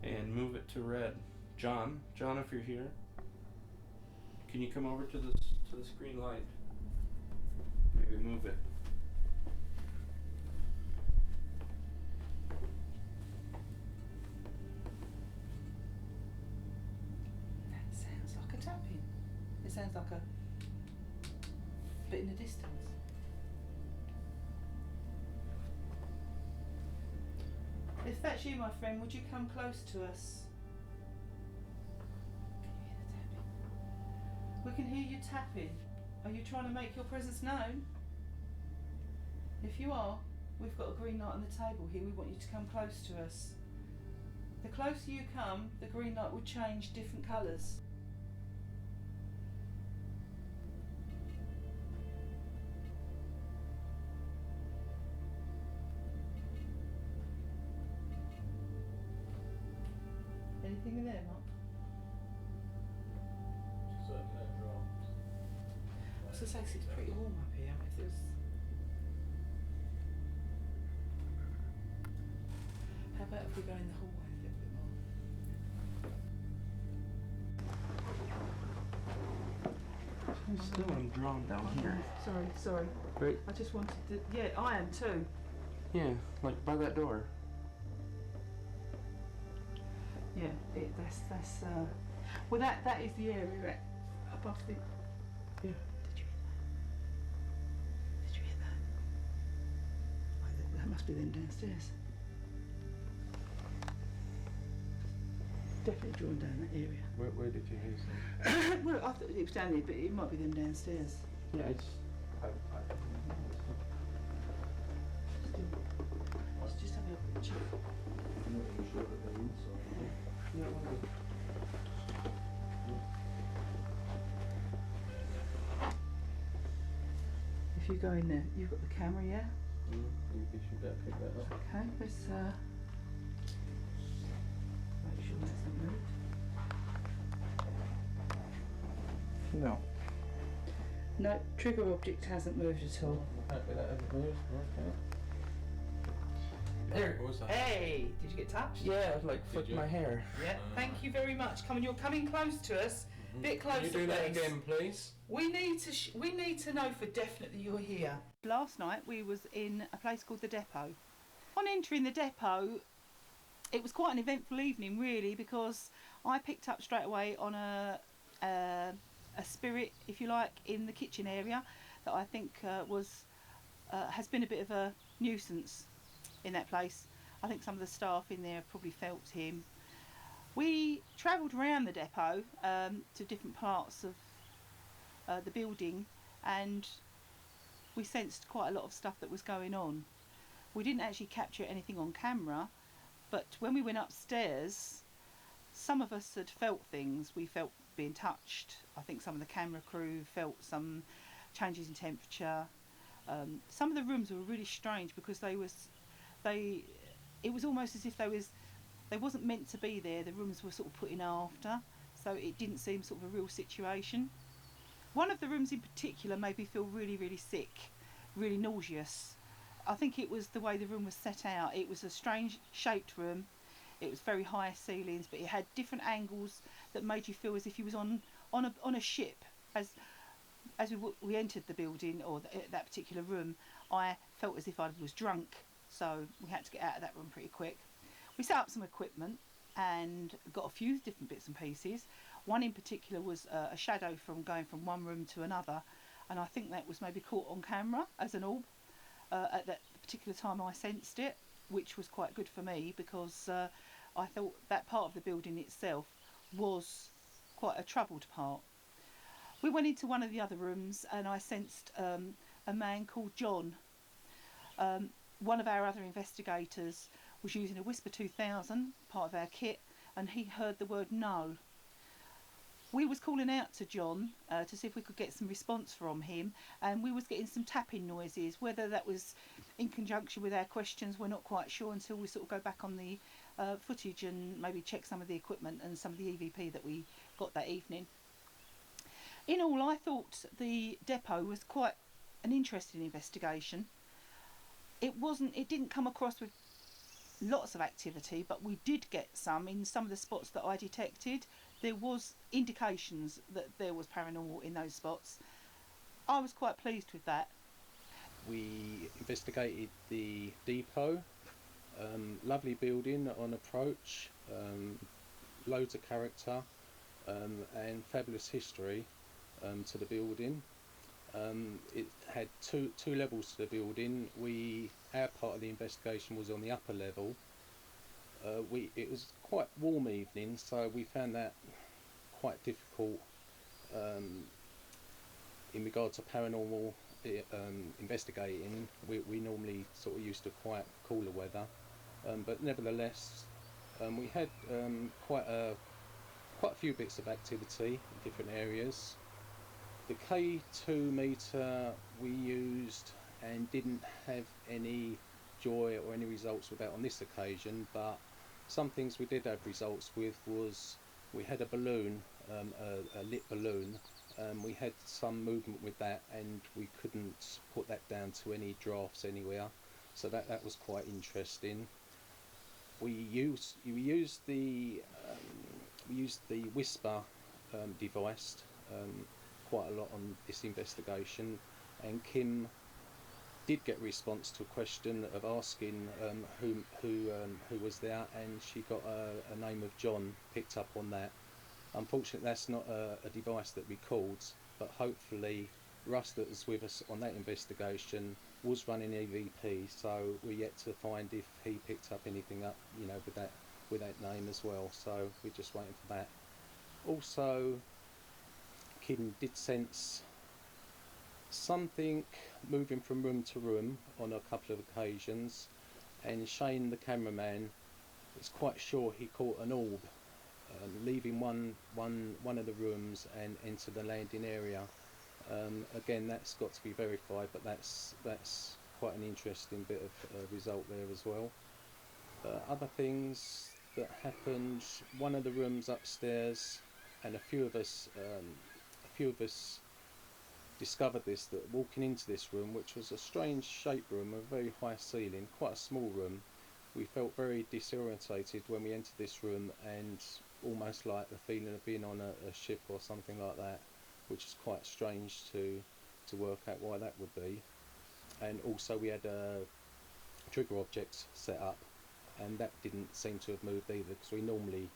and move it to red? John, if you're here, can you come over to this green light? Maybe move it. That sounds like a tapping. It sounds like a bit in the distance. If that's you, my friend, would you come close to us? Can you hear the tapping? We can hear you tapping. Are you trying to make your presence known? If you are, we've got a green light on the table here. We want you to come close to us. The closer you come, the green light will change different colours. Anything in there, Mark? I was going to say, 'cause it's pretty warm up here. If there's... How about if we go in the hallway a little bit more? still am drawn down here. Sorry. Right? I just wanted to. Yeah, I am too. Yeah, like by that door. Yeah, that's. Well, that is the area above the. Yeah. Did you hear that? Oh, that must be them downstairs. Definitely drawn down that area. Where did you hear something? Well, I thought it was down there, but it might be them downstairs. Yeah, it's. Let's just have a look at the check. I'm not even sure that they're inside. Yeah, If you go in there, you've got the camera, yeah? I think you should better pick that up. Okay, let's make sure that's not moved. No. No, trigger object hasn't moved at all. I'm happy that hasn't moved. Okay. There. What was that? Hey, did you get touched? Yeah, it like flicked you? my hair. Yeah, thank you very much. You're coming close to us. Bit closer, Can you do that please. again, please? We need to know for definite that you're here. Last night we was in a place called the Depot. On entering the depot, it was quite an eventful evening really, because I picked up straight away on a spirit, if you like, in the kitchen area that I think has been a bit of a nuisance in that place. I think some of the staff in there have probably felt him. We travelled around the depot to different parts of the building, and we sensed quite a lot of stuff that was going on. We didn't actually capture anything on camera, but when we went upstairs, some of us had felt things. We felt being touched. I think some of the camera crew felt some changes in temperature. Some of the rooms were really strange because it was almost as if they wasn't meant to be there. The rooms were sort of put in after, so it didn't seem sort of a real situation. One of the rooms in particular made me feel really, really sick, really nauseous. I think it was the way the room was set out. It was a strange shaped room. It was very high ceilings, but it had different angles that made you feel as if you was on a ship. As we entered the building or that particular room, I felt as if I was drunk, so we had to get out of that room pretty quick. We set up some equipment and got a few different bits and pieces. One in particular was a shadow from going from one room to another, and I think that was maybe caught on camera as an orb. At that particular time I sensed it, which was quite good for me because I thought that part of the building itself was quite a troubled part. We went into one of the other rooms and I sensed a man called John. One of our other investigators was using a Whisper 2000, part of our kit, and he heard the word no. We was calling out to John to see if we could get some response from him, and we was getting some tapping noises. Whether that was in conjunction with our questions, we're not quite sure until we sort of go back on the footage and maybe check some of the equipment and some of the EVP that we got that evening. In all, I thought the depot was quite an interesting investigation. It didn't come across with lots of activity, but we did get some in some of the spots that I detected. There was indications that there was paranormal in those spots. I was quite pleased with that. We investigated the depot. Lovely building on approach, loads of character, and fabulous history to the building. It had two levels to the building. Our part of the investigation was on the upper level. It was quite warm evening, so we found that quite difficult in regard to paranormal investigating. We normally sort of used to quite cooler weather, but nevertheless we had quite a few bits of activity in different areas. The K2 meter we used and didn't have any joy or any results with that on this occasion, but some things we did have results with was we had a balloon, a lit balloon. We had some movement with that and we couldn't put that down to any drafts anywhere, so that was quite interesting. We used the Whisper device quite a lot on this investigation, and Kim did get a response to a question of asking who was there, and she got a name of John picked up on that. Unfortunately, that's not a device that records, but hopefully Russ, that was with us on that investigation, was running EVP, so we're yet to find if he picked up anything up, you know, with that name as well. So we're just waiting for that. Also, Kim did sense something moving from room to room on a couple of occasions, and Shane, the cameraman, is quite sure he caught an orb leaving one of the rooms and into the landing area. Again, that's got to be verified, but that's quite an interesting bit of result there as well. Other things that happened: one of the rooms upstairs, and a few of us discovered this, that walking into this room, which was a strange shaped room, a very high ceiling, quite a small room, we felt very disorientated when we entered this room, and almost like the feeling of being on a ship or something like that, which is quite strange to work out why that would be. And also we had trigger objects set up, and that didn't seem to have moved either, because we normally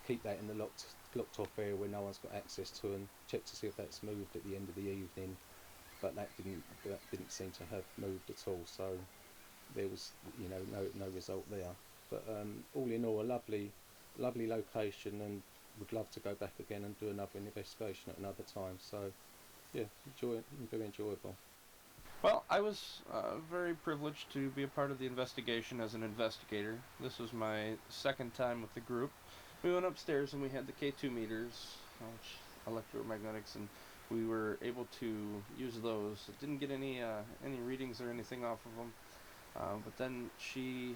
keep that in the locked off area where no one's got access to, and check to see if that's moved at the end of the evening, but that didn't seem to have moved at all, so there was, you know, no result there. But all in all, a lovely location, and would love to go back again and do another investigation at another time. So yeah, very enjoyable. Well, I was very privileged to be a part of the investigation as an investigator. This was my second time with the group. We went upstairs and we had the K2 meters, electromagnetics, and we were able to use those. It didn't get any readings or anything off of them, but then Kim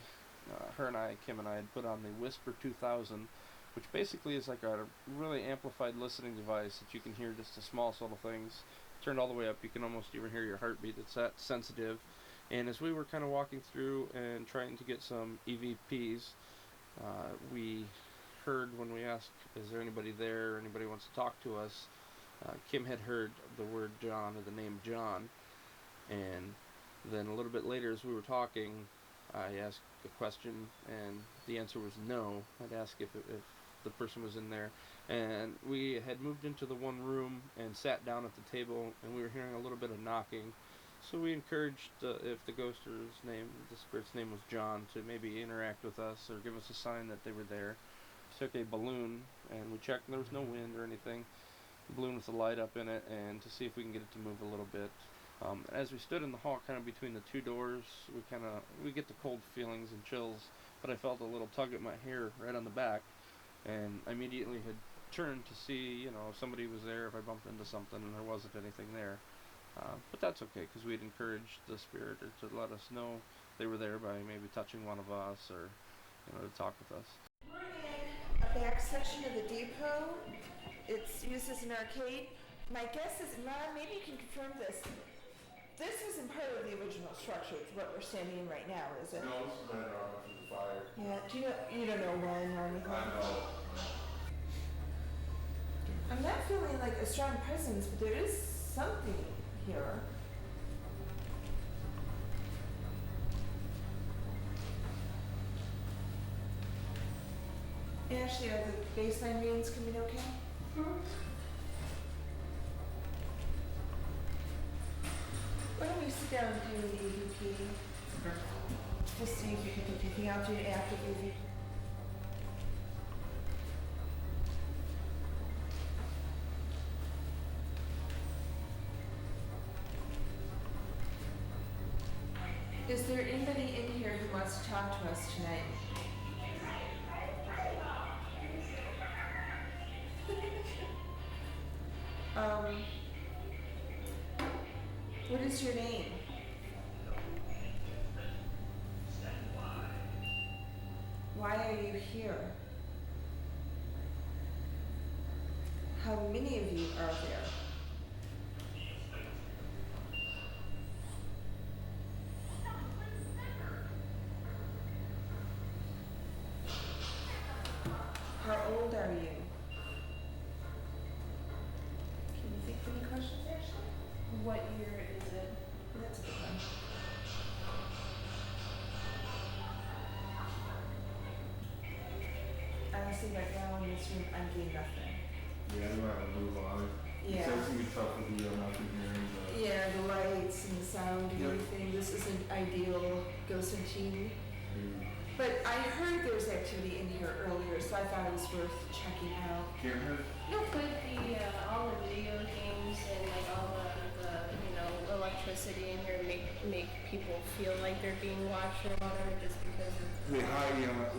and I had put on the Whisper 2000, which basically is like a really amplified listening device that you can hear just the smallest little things. Turned all the way up, you can almost even hear your heartbeat. It's that sensitive. And as we were kind of walking through and trying to get some EVPs, we heard when we asked, is there anybody there, or anybody wants to talk to us, Kim had heard the word John, or the name John. And then a little bit later, as we were talking, I asked a question, and the answer was no. I'd asked if the person was in there, and we had moved into the one room and sat down at the table, and we were hearing a little bit of knocking. So we encouraged, if the spirit's name was John, to maybe interact with us or give us a sign that they were there. We took a balloon and we checked, and there was no wind or anything. A balloon with a light up in it, and to see if we can get it to move a little bit. As we stood in the hall, kind of between the two doors, we get the cold feelings and chills, but I felt a little tug at my hair right on the back, and I immediately had turned to see, you know, if somebody was there, if I bumped into something, and there wasn't anything there. But that's okay, because we'd encouraged the spirit to let us know they were there by maybe touching one of us, or, you know, to talk with us. We're in a back section of the depot. It's used as an arcade. My guess is, Ron, maybe you can confirm this. This isn't part of the original structure. It's what we're standing in right now, is it? No, this has been around after the fire. Yeah. Do you don't know when or anything? I know. I'm not feeling like a strong presence, but there is something here. Ashley, are the baseline readings coming okay? Why don't we sit down and do the EVP? Just see if you can do anything. I'll do it after the EVP. Is there anybody in here who wants to talk to us tonight? What is your name? Why are you here? How many of you are there? How old are you? Can you think of any questions? What year is it? That's a good one. Honestly, right now in this room, I'm doing nothing. Yeah, we might have to move on. Yeah. So it's gonna be tough if we have nothing here. Yeah, the lights and the sound and Yep. everything. This isn't ideal ghost hunting. But I heard there was activity in here earlier, so I thought it was worth checking out. Can't hurt. No, put the all the video games and like all the you know electricity in here make people feel like they're being watched or whatever just because of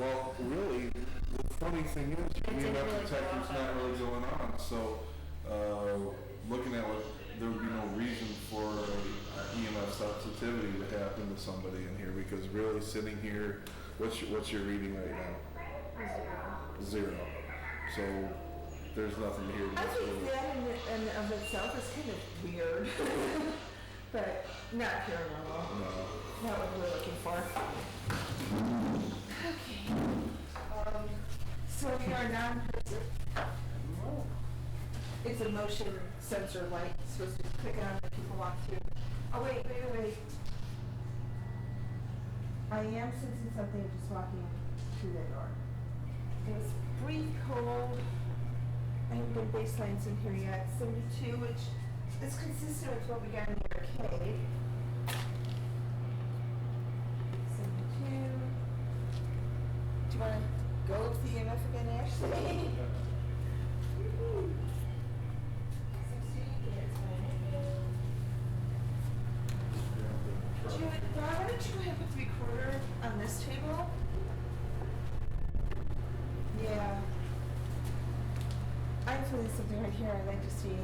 Well, really, the funny thing is, It we didn't have really detectors go not off. really going on, so, looking at what, there would be no reason for EMF sensitivity to happen to somebody in here, because really sitting here, what's your reading right now? Zero. So, there's nothing here. I think that in of itself is kind of weird. But not paranormal. No. Not what we're looking for. Okay. So you're a non-person? It's a motion sensor light. It's supposed to click on when people walk through. Oh, wait. I am sensing something just walking through that door. It was brief cold. I haven't done baselines in here yet. 72, which is consistent with what we got in the arcade. 72. Do you want to go with the EMF again, Ashley? 60? Yeah, it's fine. Bob, why don't you go ahead and put the recorder on this table? Yeah. I'm feeling something right here I'd like to see.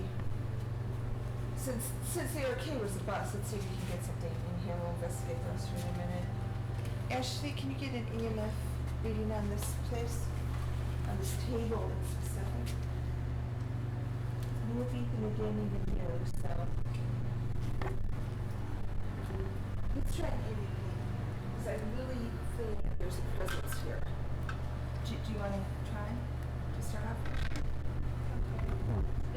Since the arcade was a bust, let's see if we can get something in here. We'll investigate those for a minute. Ashley, can you get an EMF reading on this place? On this table in specific? We'll beep and again even here, so. Let's try an EVP, because I really feel like there's a presence here. Do you want to try to start off?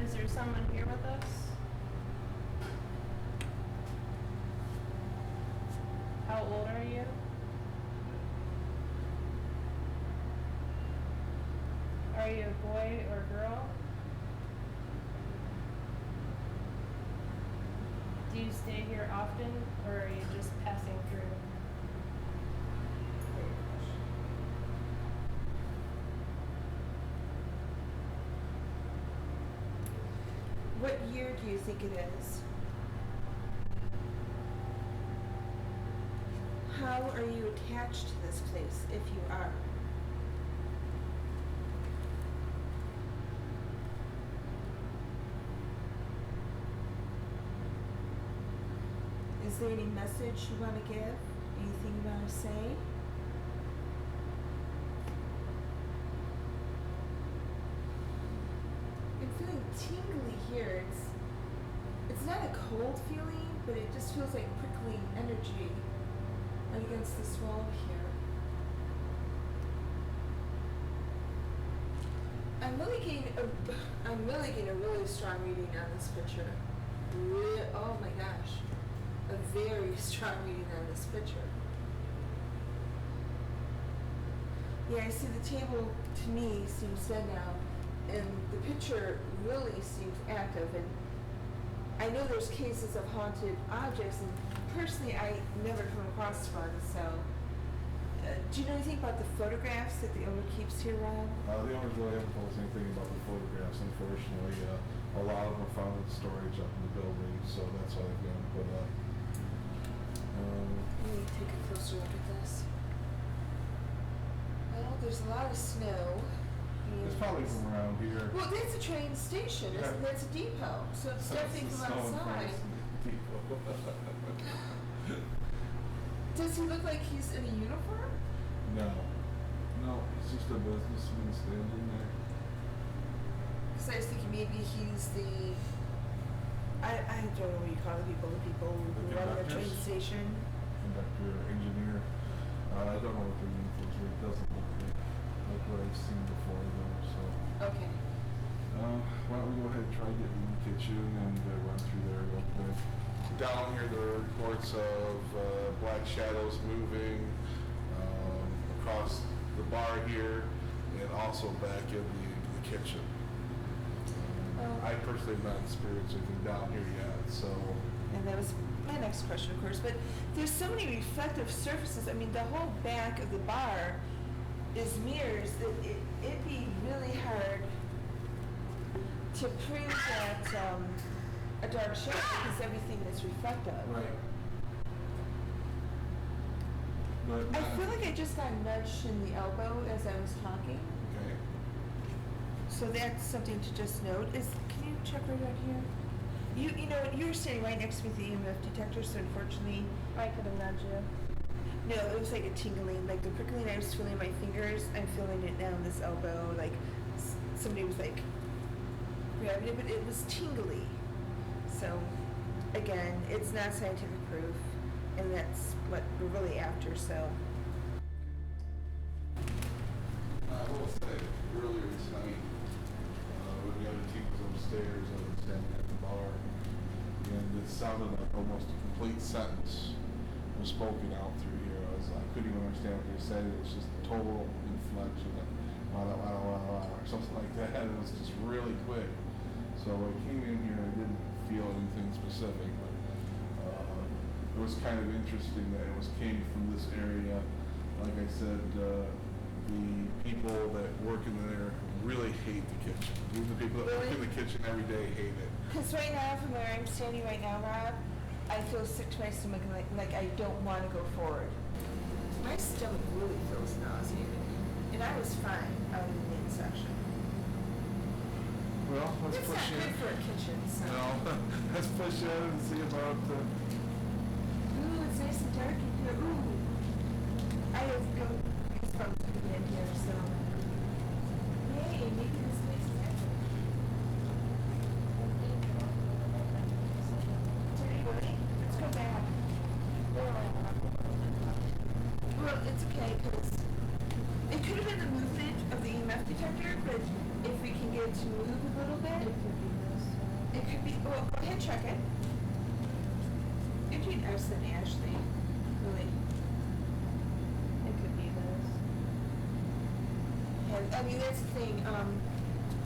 Is there someone here with us? How old are you? Are you a boy or girl? Do you stay here often, or are you just passing through? What year do you think it is? How are you attached to this place, if you are? Is there any message you want to give? Anything you want to say? I'm feeling tingly here. It's not a cold feeling, but it just feels like prickling energy against this wall here. I'm really getting a really strong reading on this picture. Oh my gosh. A very strong reading on this picture. Yeah, I see the table to me seems dead now, and the picture really seems active, and I know there's cases of haunted objects, and personally I never come across one, so do you know anything about the photographs that the owner keeps here, Rob? The owners really haven't told us anything about the photographs, unfortunately. A lot of them are found in storage up in the building, so that's why they've been put up. Let me take a closer look at this. Well, there's a lot of snow. It's probably from around here. Well, that's a train station. Yeah. That's a depot, so it's definitely from outside. Does he look like he's in a uniform? No. No, he's just a businessman standing there. Because I was thinking maybe he's the... I don't know what you call the people who run the train conductors? station. Conductor, engineer. I don't know what their uniforms are. It doesn't look like what I've seen before though, so. Okay. Why don't we go ahead and try getting in the kitchen and run through there real quick. Down here there are reports of black shadows moving across the bar here and also back in the kitchen. I personally have not experienced anything down here yet, so. And that was my next question, of course. But there's so many reflective surfaces. I mean, the whole back of the bar is mirrors that it'd be really hard to prove that a dark shadow because everything is reflective. Right. But I feel like I just got nudged in the elbow as I was talking. okay. So that's something to just note. Can you check right out here? You know, you were sitting right next to me with the EMF detector, so unfortunately, I could have nudged you. no, it was like a tingling, like the prickling. I was feeling my fingers. I'm feeling it now in this elbow. Like somebody was like grabbing it, but it was tingly. So again, it's not scientific proof, and that's what we're really after. So. I will say, earlier tonight, when the other team was upstairs, I was standing at the bar, and it sounded like almost a complete sentence was spoken out through here. I couldn't even understand what they said. It was just total inflection, like wah, wah, wah, wah, wah, or something like that. It was just really quick. So I came in here and I didn't feel anything specific, but it was kind of interesting that it came from this area. Like I said, the people that work in there really hate the kitchen. Even the people that work in the kitchen every day hate it. Because right now, from where I'm standing right now, Rob, I feel sick to my stomach, like I don't want to go forward. My stomach really feels nauseated, and I was fine out in the main section. Well, let's It's push not in. good for a kitchen, so. No, let's push in and see about Ooh, it's nice and dark in here. Ooh. I have goosebumps to be in here, so. Yay, maybe this place is actually. Really? Let's go back. Well, it's okay, because it could have been the movement of the EMF detector, but if we can get it to move a little bit, it could be, well, go ahead, check it. Between us and Ashley, really. It could be this. And, I mean, that's the thing,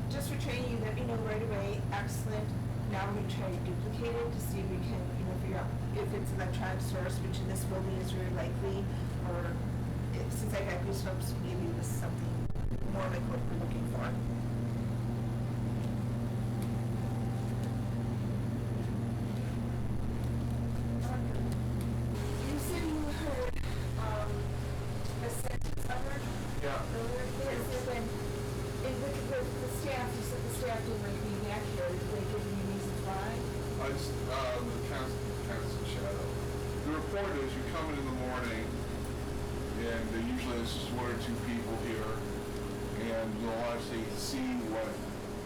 just for training, you let me know right away, excellent. Now we're gonna try to duplicate it to see if we can, figure out if it's an electronic source, which in this building is very likely, or since I got goosebumps, maybe it was something more like what we're looking for. You said you heard a sentence uttered Yeah. earlier. And with the staff, you said the staff didn't like being back here. Did they give you reasons why? The constant shadow. The report is you come in the morning, and usually it's just one or two people here, and you'll actually see what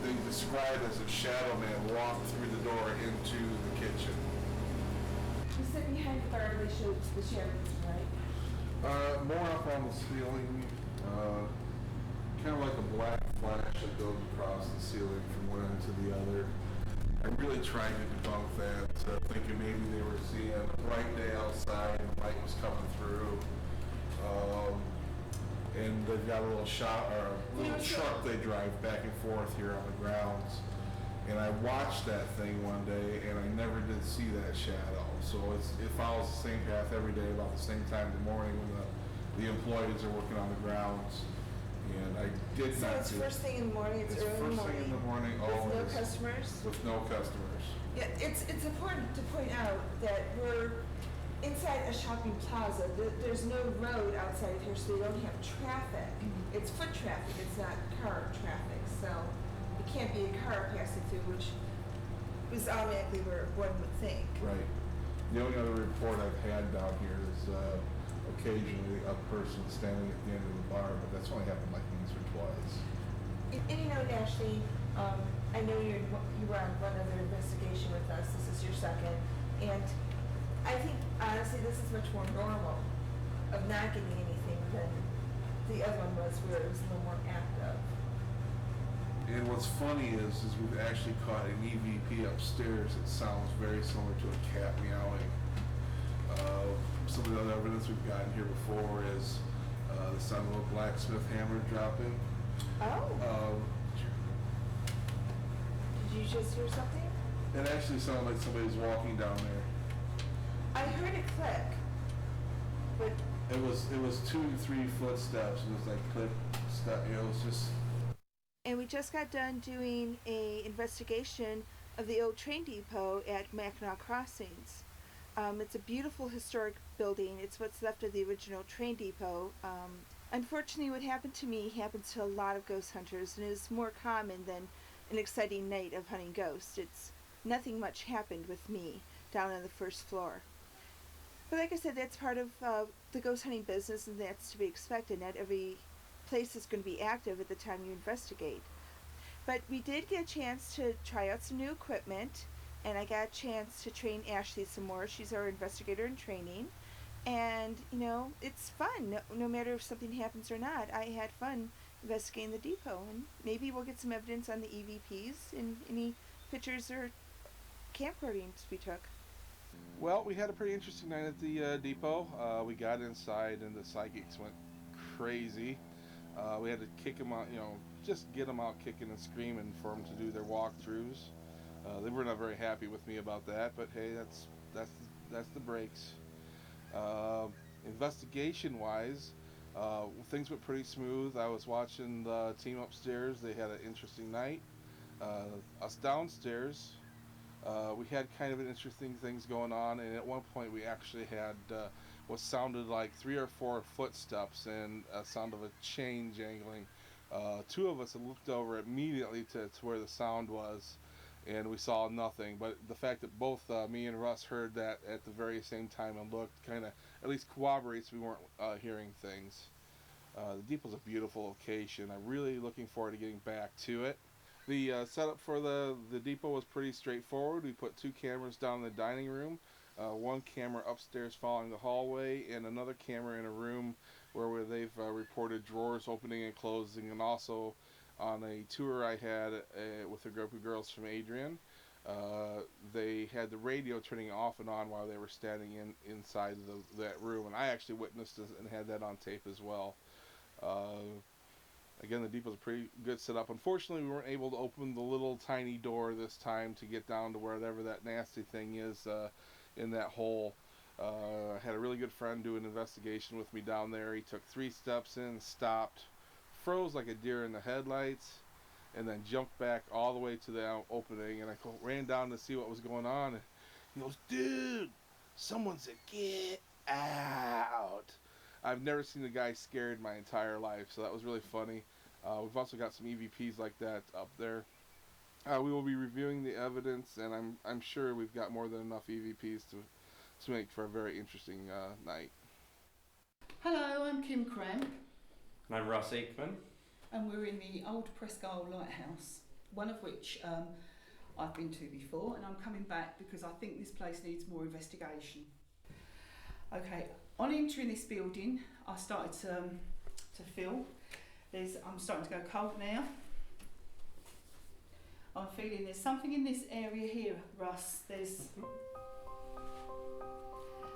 they describe as a shadow man walk through the door into the kitchen. You said behind the bar they showed the shadows, right? More up on the ceiling, kind of like a black flash that goes across the ceiling from one end to the other. I really tried to debunk that, thinking maybe they were seeing a bright day outside and the light was coming through. And they've got a little truck they drive back and forth here on the grounds. And I watched that thing one day and I never did see that shadow. So it follows the same path every day about the same time in the morning when the employees are working on the grounds. And I did So not it's do first thing in the morning, it's early first thing in the morning, with no always. customers? With no customers. Yeah, it's important to point out that we're inside a shopping plaza. There's no road outside of here, so we don't have traffic. It's foot traffic, it's not car traffic, so it can't be a car passing through, which is automatically where one would think. Right. The only other report I've had down here is occasionally a person standing at the end of the bar, but that's only happened like once or twice. And Ashley, I know you were on one other investigation with us. This is your second, and I think honestly this is much more normal of not getting anything than the other one was, where it was a little more active. And what's funny is we've actually caught an EVP upstairs that sounds very similar to a cat meowing. Some of the other evidence we've gotten here before is the sound of a blacksmith hammer dropping. Oh. Did you just hear something? It actually sounded like somebody was walking down there. I heard it click, but It was 2 to 3 footsteps. It was like click, step. You know, it was just. and we just got done doing a investigation of the old train depot at Mackinaw Crossings. It's a beautiful historic building. It's what's left of the original train depot. Unfortunately, what happened to me happens to a lot of ghost hunters, and is more common than an exciting night of hunting ghosts. It's nothing much happened with me down on the first floor. But like I said, that's part of the ghost hunting business, and that's to be expected. Not every place is going to be active at the time you investigate. But we did get a chance to try out some new equipment, and I got a chance to train Ashley some more. She's our investigator in training. And, you know, it's fun. No matter if something happens or not, I had fun investigating the depot. And maybe we'll get some evidence on the EVPs and any pictures or camcordings we took. Well, we had a pretty interesting night at the depot. We got inside and the psychics went crazy. We had to kick them out, you know, just get them out kicking and screaming for them to do their walkthroughs. They were not very happy with me about that, but hey, that's the breaks. Investigation-wise, things went pretty smooth. I was watching the team upstairs. They had an interesting night. Us downstairs, we had kind of an interesting things going on, and at one point we actually had what sounded like 3 or 4 footsteps and a sound of a chain jangling. 2 of us had looked over immediately to where the sound was, and we saw nothing. But the fact that both me and Russ heard that at the very same time and looked kind of at least corroborates we weren't hearing things. The depot's a beautiful location. I'm really looking forward to getting back to it. The setup for the depot was pretty straightforward. We put 2 cameras down in the dining room, 1 camera upstairs following the hallway, and another camera in a room where they've reported drawers opening and closing. And also on a tour I had with a group of girls from Adrian, they had the radio turning off and on while they were standing inside that room, and I actually witnessed this and had that on tape as well. Again, the depot's a pretty good setup. Unfortunately, we weren't able to open the little tiny door this time to get down to wherever that nasty thing is in that hole. I had a really good friend do an investigation with me down there. He took 3 steps in, stopped, froze like a deer in the headlights, and then jumped back all the way to the opening. And I ran down to see what was going on. And he goes, "Dude, someone said get out." I've never seen a guy scared my entire life, so that was really funny. We've also got some EVPs like that up there. We will be reviewing the evidence, and I'm sure we've got more than enough EVPs to make for a very interesting night. Hello, I'm Kim Cramp, And I'm Russ Aikman. and we're in the old Presque Isle Lighthouse, one of which I've been to before, and I'm coming back because I think this place needs more investigation. Okay, on entering this building, I started to feel I'm starting to go cold now. I'm feeling there's something in this area here, Russ. There's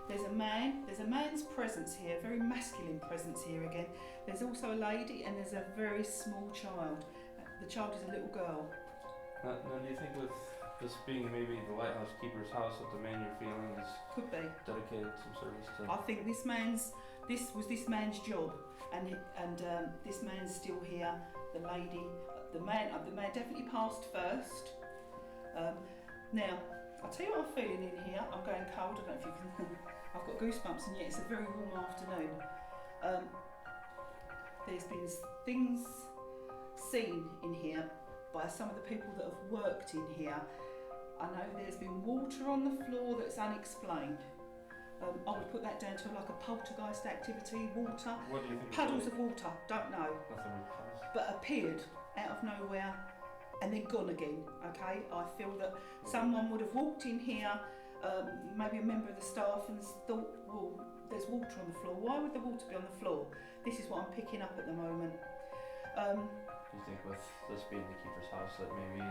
a man's presence here, a very masculine presence here again. There's also a lady and there's a very small child. The child is a little girl. Now, do you think with this being maybe the lighthouse keeper's house that the man you're feeling is Could be. dedicated some service to? I think this was this man's job, and this man's still here. The lady, the man definitely passed first. Now, I'll tell you what I'm feeling in here. I'm going cold. I don't know if you can. I've got goosebumps, and yet it's a very warm afternoon. There's been things seen in here by some of the people that have worked in here. I know there's been water on the floor that's unexplained. I would put that down to like a poltergeist activity, water. What do you think? Puddles of water, don't know. Nothing with puddles. But appeared out of nowhere and then gone again, okay? I feel that someone would have walked in here, maybe a member of the staff, and thought, well, there's water on the floor. Why would the water be on the floor? This is what I'm picking up at the moment. Do you think with this being the keeper's house that maybe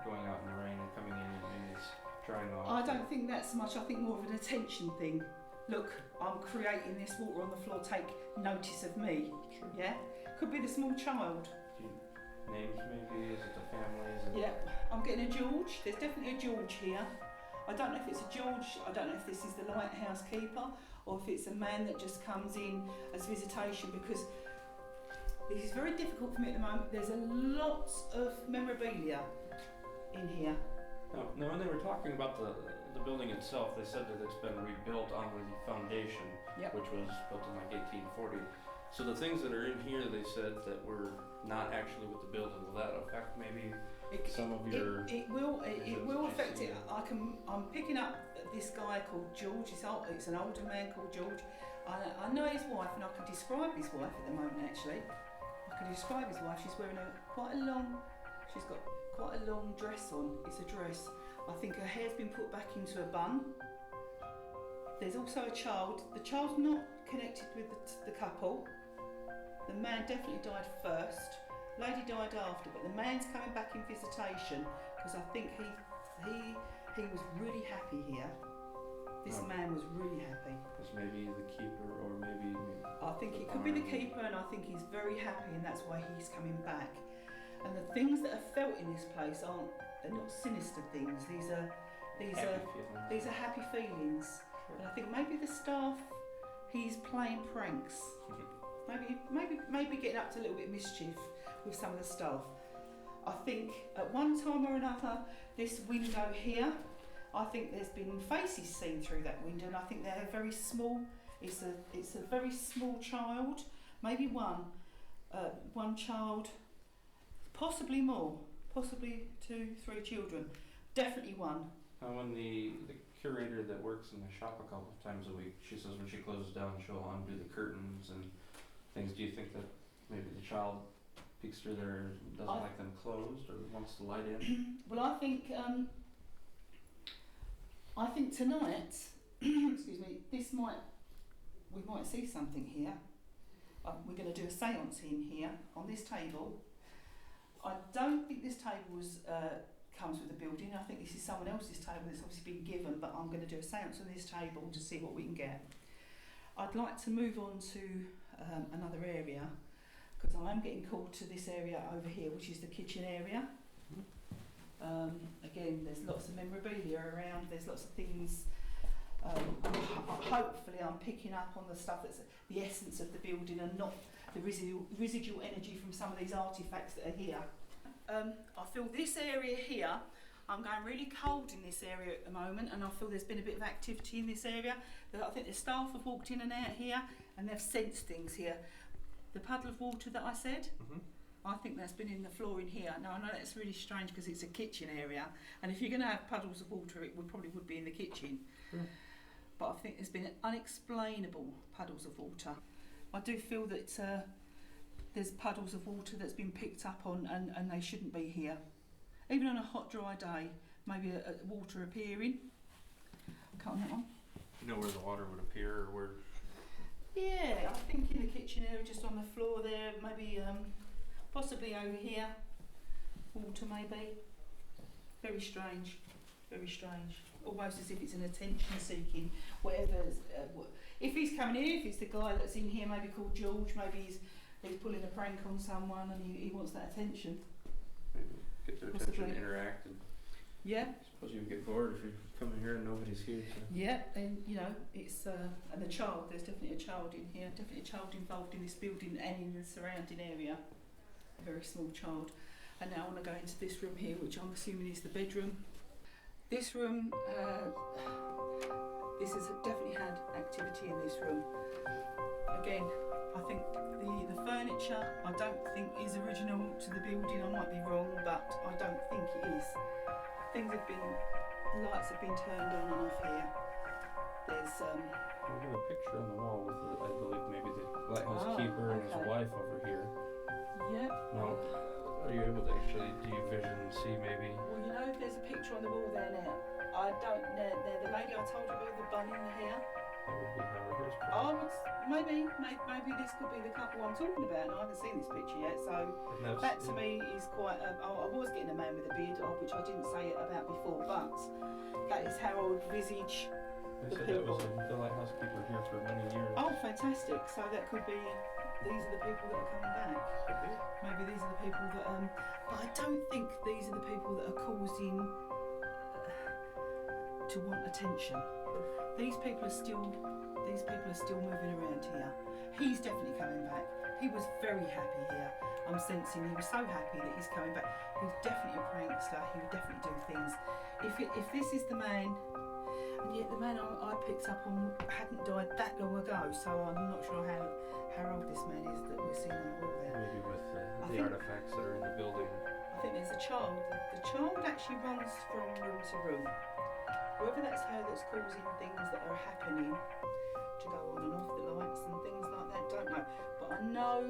going out in the rain and coming in and maybe it's drying off? I don't think that's much. I think more of an attention thing. Look, I'm creating this water on the floor. Take notice of me. Sure. Yeah. Could be the small child. Names maybe? Is it the families? Yeah. I'm getting a George. There's definitely a George here. I don't know if it's a George. I don't know if this is the lighthouse keeper or if it's a man that just comes in as visitation, because this is very difficult for me at the moment. There's a lot of memorabilia in here. Now, when they were talking about the building itself, they said that it's been rebuilt on the foundation, Yep. which was built in like 1840. So the things that are in here, they said that were not actually with the building. Will that affect maybe some of your? It will affect see? it. I'm picking up this guy called George. It's an older man called George. I know his wife, and I can describe his wife at the moment. Actually, I can describe his wife. She's wearing she's got quite a long dress on. It's a dress. I think her hair's been put back into a bun. There's also a child. The child's not connected with the couple. The man definitely died first. Lady died after, but the man's coming back in visitation because I think he was really happy here. This man was really happy. It's maybe the keeper, or maybe. I think it could be the keeper, and I think he's very happy, and that's why he's coming back. And the things that are felt in this place they're not sinister things. These are happy feelings. And I think maybe the staff, he's playing pranks. Maybe getting up to a little bit of mischief with some of the staff. I think at one time or another, this window here, I think there's been faces seen through that window, and I think they're very small. It's a very small child, maybe one child, possibly more, possibly 2, 3 children, definitely one. When the curator that works in the shop a couple of times a week, she says when she closes down, she'll undo the curtains and things. Do you think that maybe the child peeks through there and doesn't like them closed or wants the light in? Well, I think tonight, excuse me, we might see something here. We're going to do a séance in here on this table. I don't think this table comes with the building. I think this is someone else's table that's obviously been given, but I'm going to do a séance on this table to see what we can get. I'd like to move on to another area, because I am getting called to this area over here, which is the kitchen area. Again, there's lots of memorabilia around, there's lots of things. Hopefully I'm picking up on the stuff that's the essence of the building and not the residual energy from some of these artefacts that are here. I feel this area here, I'm going really cold in this area at the moment, and I feel there's been a bit of activity in this area. I think the staff have walked in and out here and they've sensed things here. The puddle of water that I said, I think that's been in the floor in here. Now I know that's really strange because it's a kitchen area, and if you're going to have puddles of water, it probably would be in the kitchen. But I think there's been unexplainable puddles of water. I do feel that there's puddles of water that's been picked up on and they shouldn't be here. Even on a hot, dry day, maybe a water appearing. Cut on that one. You know where the water would appear, or where? Yeah, I think in the kitchen area, just on the floor there, maybe possibly over here. Water maybe. Very strange, very strange. Almost as if it's an attention seeking, whatever. If he's coming in, if it's the guy that's in here, maybe called George, maybe he's pulling a prank on someone and he wants that attention. Maybe get their attention and interact. And yeah. I suppose you would get bored if you come in here and nobody's here. So. Yeah, and it's and the child. There's definitely a child in here. Definitely a child involved in this building and in the surrounding area. A very small child. And now I want to go into this room here, which I'm assuming is the bedroom. This room, this has definitely had activity in this room. Again, I think the furniture, I don't think is original to the building. I might be wrong, but I don't think it is. Lights have been turned on and off here. There's We have a picture on the wall with, I believe, maybe the lighthouse keeper and his wife over here. Yeah. Now, are you able to actually, do you vision and see maybe? Well, there's a picture on the wall there now. I don't know. The lady I told you about, the bun in the hair, That would be how here's I would maybe this could be the couple I'm talking about, and I haven't seen this picture yet. So that to me is quite. I was getting a man with a beard, which I didn't say about before, but that is how I would visage They the said that people. was the lighthouse keeper here for many years. Oh, fantastic! So that could be. These are the people that are coming back. Could be. Maybe these are the people that. But I don't think these are the people that are causing to want attention. These people are still moving around here. He's definitely coming back. He was very happy here. I'm sensing he was so happy that he's coming back. He was definitely a prankster. He would definitely do things. If this is the man, and yet the man I picked up on hadn't died that long ago, so I'm not sure how old this man is that we're seeing on the wall there. Maybe with I the think- artifacts that are in the building. I think there's a child. The child actually runs from room to room. Whether that's her that's causing things that are happening to go on and off, the lights and things like that, don't know. But I know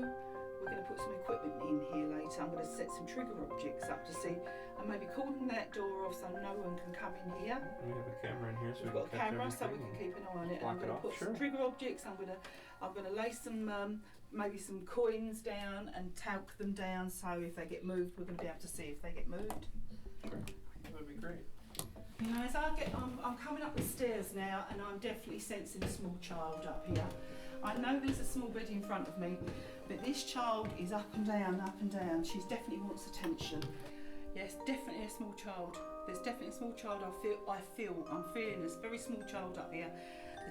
we're going to put some equipment in here later. I'm going to set some trigger objects up to see, and maybe cordon that door off so no one can come in here. We have a camera in here, so We've we got a can catch camera so we everything can keep an eye on it. block I'm it going off, to put sure. some trigger objects. I'm going to lay some maybe some coins down and talc them down so if they get moved, we're going to be able to see if they get moved. Sure. That would be great. You know, as I'm coming up the stairs now, and I'm definitely sensing a small child up here. I know there's a small bed in front of me, but this child is up and down, up and down. She definitely wants attention. Yes, definitely a small child. There's definitely a small child. I'm feeling this very small child up here.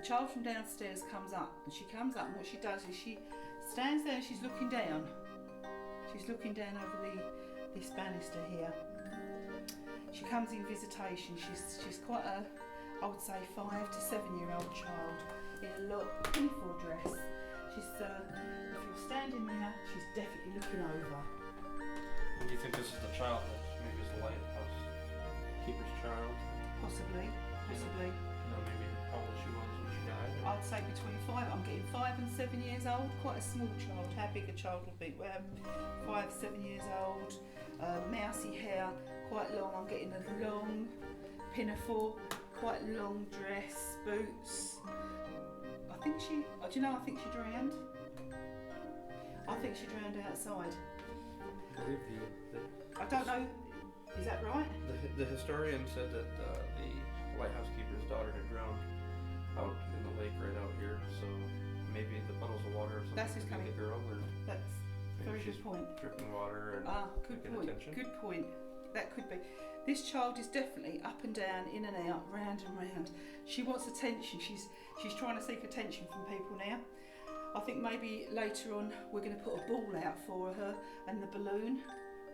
The child from downstairs comes up, and she comes up, and what she does is she stands there and she's looking down. She's looking down over this banister here. She comes in visitation. She's quite a, I would say, 5 to 7 year old child in a pinafore dress. She's if you're standing there, she's definitely looking over. Do you think this is the child that maybe is the lighthouse keeper's child? Possibly. You know, maybe how old she was when she died? Or I'd say between 5. I'm getting 5 and 7 years old. Quite a small child. How big a child would be? 5, 7 years old. Mousy hair, quite long. I'm getting a long pinafore, quite long dress, boots. I think she drowned. I think she drowned outside. I believe I don't know. Is that right? the historian said that the lighthouse keeper's daughter had drowned out in the lake right out here. So maybe the puddles of water or something That's who's could be coming. the girl, or That's maybe very she's good point. dripping water and Good getting point. attention. Good point. That could be. This child is definitely up and down, in and out, round and round. She wants attention. She's trying to seek attention from people now. I think maybe later on we're going to put a ball out for her and the balloon.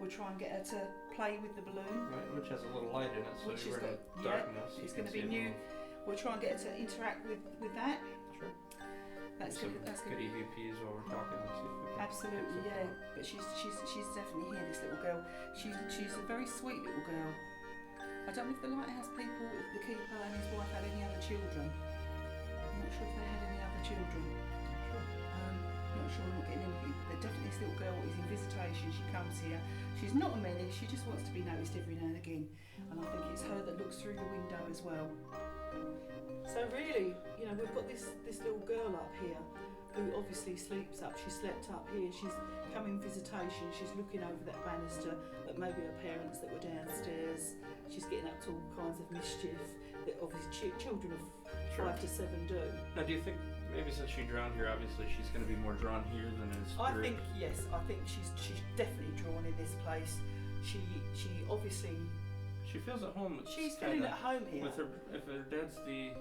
We'll try and get her to play with the balloon. Right, which has a little light in it, so Which you're has in got- darkness. it's you can gonna be see it new. move. We'll try and get her to interact with that. Sure. That's Some good. That's good good. EVPs while we're talking and see if we can Absolutely, pick yeah. something up. But she's definitely here. This little girl. She's a very sweet little girl. I don't know if the lighthouse people, if the keeper and his wife had any other children. I'm not sure if they had any other children. Not sure. I'm not getting anything. But definitely this little girl is in visitation. She comes here. She's not a menace. She just wants to be noticed every now and again. And I think it's her that looks through the window as well. So really, you know, we've got this little girl up here who obviously sleeps up. She slept up here. She's come in visitation. She's looking over that banister at maybe her parents that were downstairs. She's getting up to all kinds of mischief that obviously children of 5 to 7 do. Now, do you think maybe since she drowned here, obviously she's going to be more drawn here than in I spirit? think yes. I think she's definitely drawn in this place. She obviously She feels at home. she's kinda- feeling at home here. With her, if her dad's the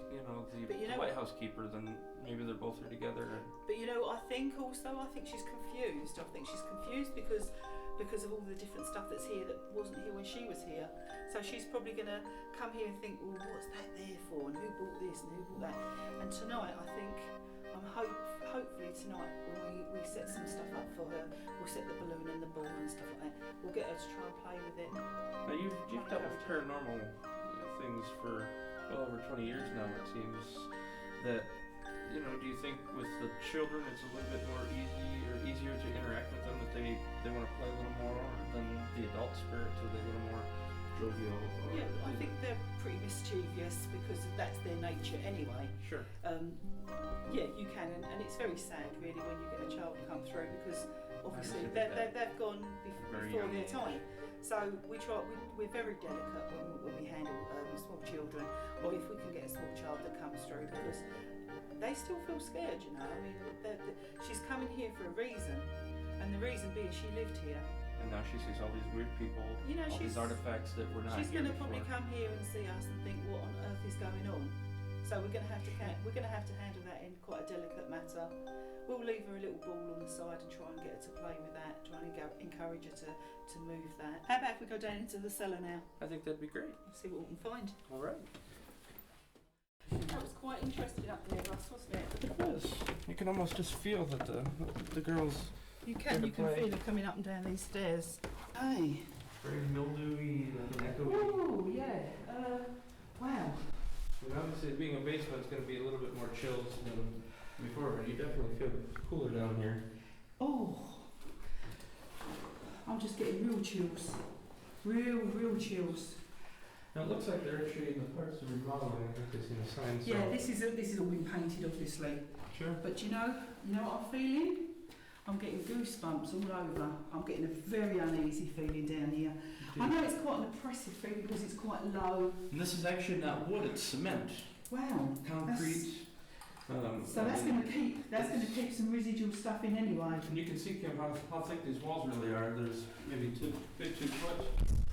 But you know lighthouse keeper, then maybe they're both here together. And But you know, I think she's confused. I think she's confused because of all the different stuff that's here that wasn't here when she was here. So she's probably going to come here and think, well, what's that there for? And who bought this and who bought that? And tonight, I think, hopefully tonight, when we set some stuff up for her, we'll set the balloon and the ball and stuff like that. We'll get her to try and play with it. now you've dealt with paranormal things for well over 20 years now. It seems that do you think with the children it's a little bit more easier to interact with them, that they want to play a little more than the adult spirits, or they a little more jovial? Or Yeah, I think they're pretty mischievous because that's their nature anyway. Sure. Yeah, you can, and it's very sad really when you get a child come through because obviously Absolutely. they've gone Very before young their age. time. So we're very delicate when we handle small children, or if we can get a small child that comes through because they still feel scared, you know. I mean, she's coming here for a reason, and the reason being she lived here. And now she sees all these weird people, You know, all these artifacts that were not She's here going to before. probably come here and see us and think, what on earth is going on? So we're going to have to handle that in quite a delicate matter. We'll leave her a little ball on the side and try and get her to play with that, try and encourage her to move that. How about if we go down into the cellar now? I think that'd be great. See what we can find. All right. That was quite interesting up there, Russ, wasn't it? It was. You can almost just feel that the girls. You can play. feel her coming up and down these stairs. Hey. Very mildewy, like an echoey. Ooh, yeah. Wow. And obviously, being a basement, it's going to be a little bit more chills than before, but you definitely feel cooler down here. Oh. I'm just getting real chills. Real chills. Now it looks like they're actually in the parts of remodeling. I think they've seen a sign. So. Yeah, this is all been painted, obviously. Sure. But you know what I'm feeling? I'm getting goosebumps all over. I'm getting a very uneasy feeling down here. I know it's quite an oppressive feeling because it's quite low. And this is actually not wood; it's cement. Wow. Concrete. So that's going to keep some residual stuff in anyway. And you can see, Kim, how thick these walls really are. There's maybe 2 foot.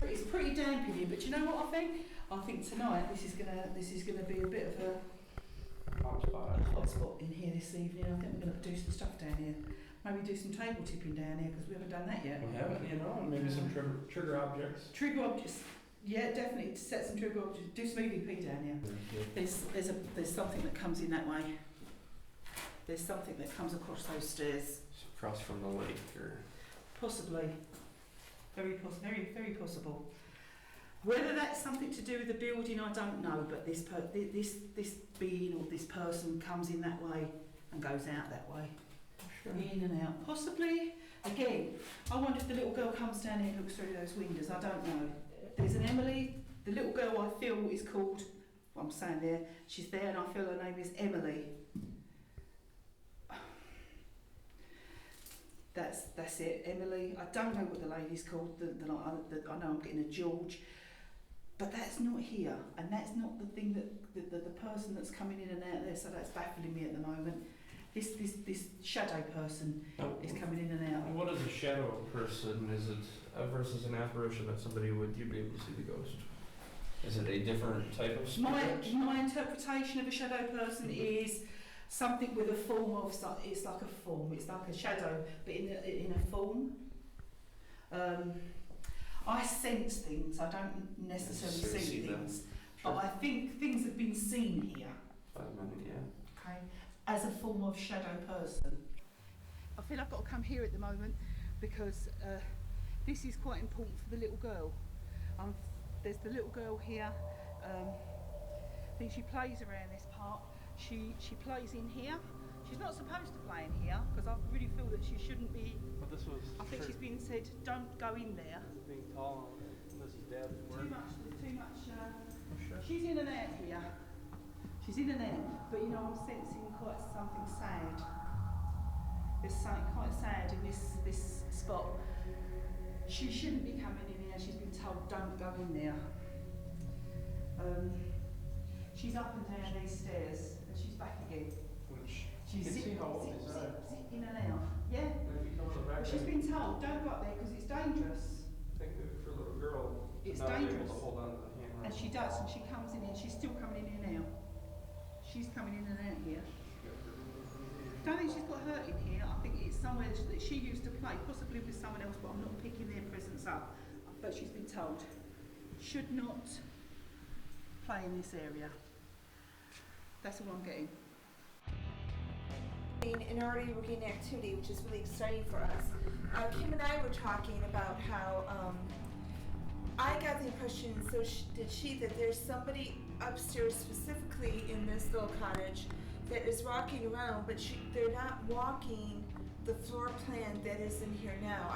It's pretty damp in here, but you know what I think? I think tonight this is gonna be a bit of a hot spot in here this evening. I think we're gonna do some stuff down here. Maybe do some table tipping down here because we haven't done that yet. We haven't, you know, and maybe some trigger objects. Trigger objects, yeah, definitely set some trigger objects. Do some EVP down here. There's something that comes in that way. There's something that comes across those stairs. Across from the lake, or possibly. Very possible. Whether that's something to do with the building, I don't know. But this being or this person comes in that way and goes out that way, sure. In and out. Possibly. Again, I wonder if the little girl comes down here and looks through those windows. I don't know. There's an Emily. The little girl I feel is called. What I'm saying there. She's there, and I feel her name is Emily. That's it, Emily. I don't know what the lady's called. I know I'm getting a George, but that's not here, and that's not the thing that the person that's coming in and out there. So that's baffling me at the moment. This shadow person is coming in and out. What is a shadow person? Is it versus an apparition that somebody would you be able to see the ghost? Is it a different type of spirit? My interpretation of a shadow person is something with a form of, it's like a form, it's like a shadow, but in a form. I sense things, I don't necessarily see things, sure. but I think things have been seen here. Yeah. Okay, as a form of shadow person. I feel I've got to come here at the moment because this is quite important for the little girl. There's the little girl here, I think she plays around this part. She plays in here. She's not supposed to play in here because I really feel that she shouldn't be. But this was. I think she's been said, don't go in there. Being tall. This is Dad's work. Too much. She's in and out here. She's in and out. But you know, I'm sensing quite something sad. There's something quite sad in this spot. She shouldn't be coming in here. She's been told, don't go in there. She's up and down these stairs, and she's back again. You can see how old these are. Zip in and out. Yeah. And if you come on the back, She's been told, don't go up there because it's dangerous. I think maybe for a little girl, It's not dangerous. able to hold on to the hammer. And she does, and she comes in and she's still coming in here now. She's coming in and out here. Don't think she's got hurt in here. I think it's somewhere that she used to play, possibly with someone else, but I'm not picking their presence up. But she's been told, should not play in this area. That's all I'm getting. An already working activity, which is really exciting for us. Kim and I were talking about how I got the impression, and so did she, that there's somebody upstairs specifically in this little cottage that is walking around, but they're not walking the floor plan that is in here now.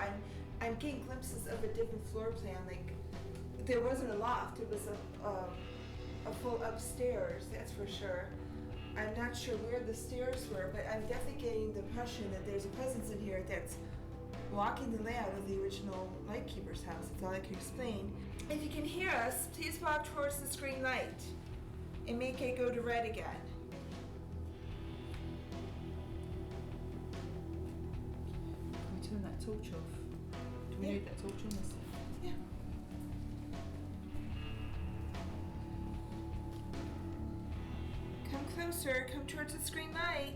I'm getting glimpses of a different floor plan, like there wasn't a loft. It was a full upstairs, that's for sure. I'm not sure where the stairs were, but I'm definitely getting the impression that there's a presence in here that's walking the layout of the original lightkeeper's house. That's all I can explain. If you can hear us, please walk towards the screen light and make it go to red again. Can we turn that torch off? Do we need that torch on this? Yeah. Come closer, come towards the screen light.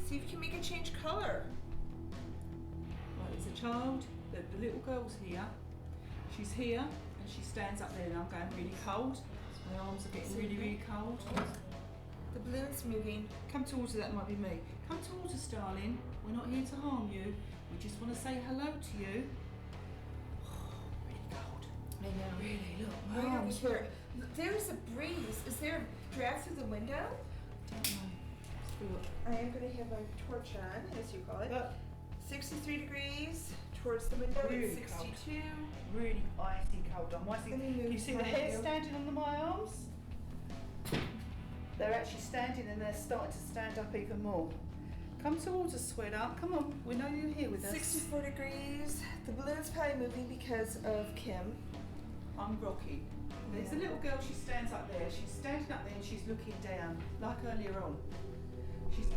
See if you can make it change color. Right, there's a child, the little girl's here. She's here and she stands up there and I'm going really cold. My arms are getting really, really cold. The balloon's moving. Come towards her, that might be me. Come towards us, darling. We're not here to harm you. We just want to say hello to you. Really cold. I know. Really, look. Right My over arms. here. There's a breeze. Is there a draft through the window? Don't know. Let's have a look. I am going to have my torch on, as you call it. Look. 63 degrees towards the window. Really It's cold. 62. Really icy cold. I'm icy. Let me move Can you see the my hair heel. standing on my arms? They're actually standing and they're starting to stand up even more. Come towards us, sweetheart. Come on. We know you're here with us. 64 degrees. The balloon's probably moving because of Kim. I'm Rocky. There's a little girl, she stands up there. She's standing up there and she's looking down, like earlier on.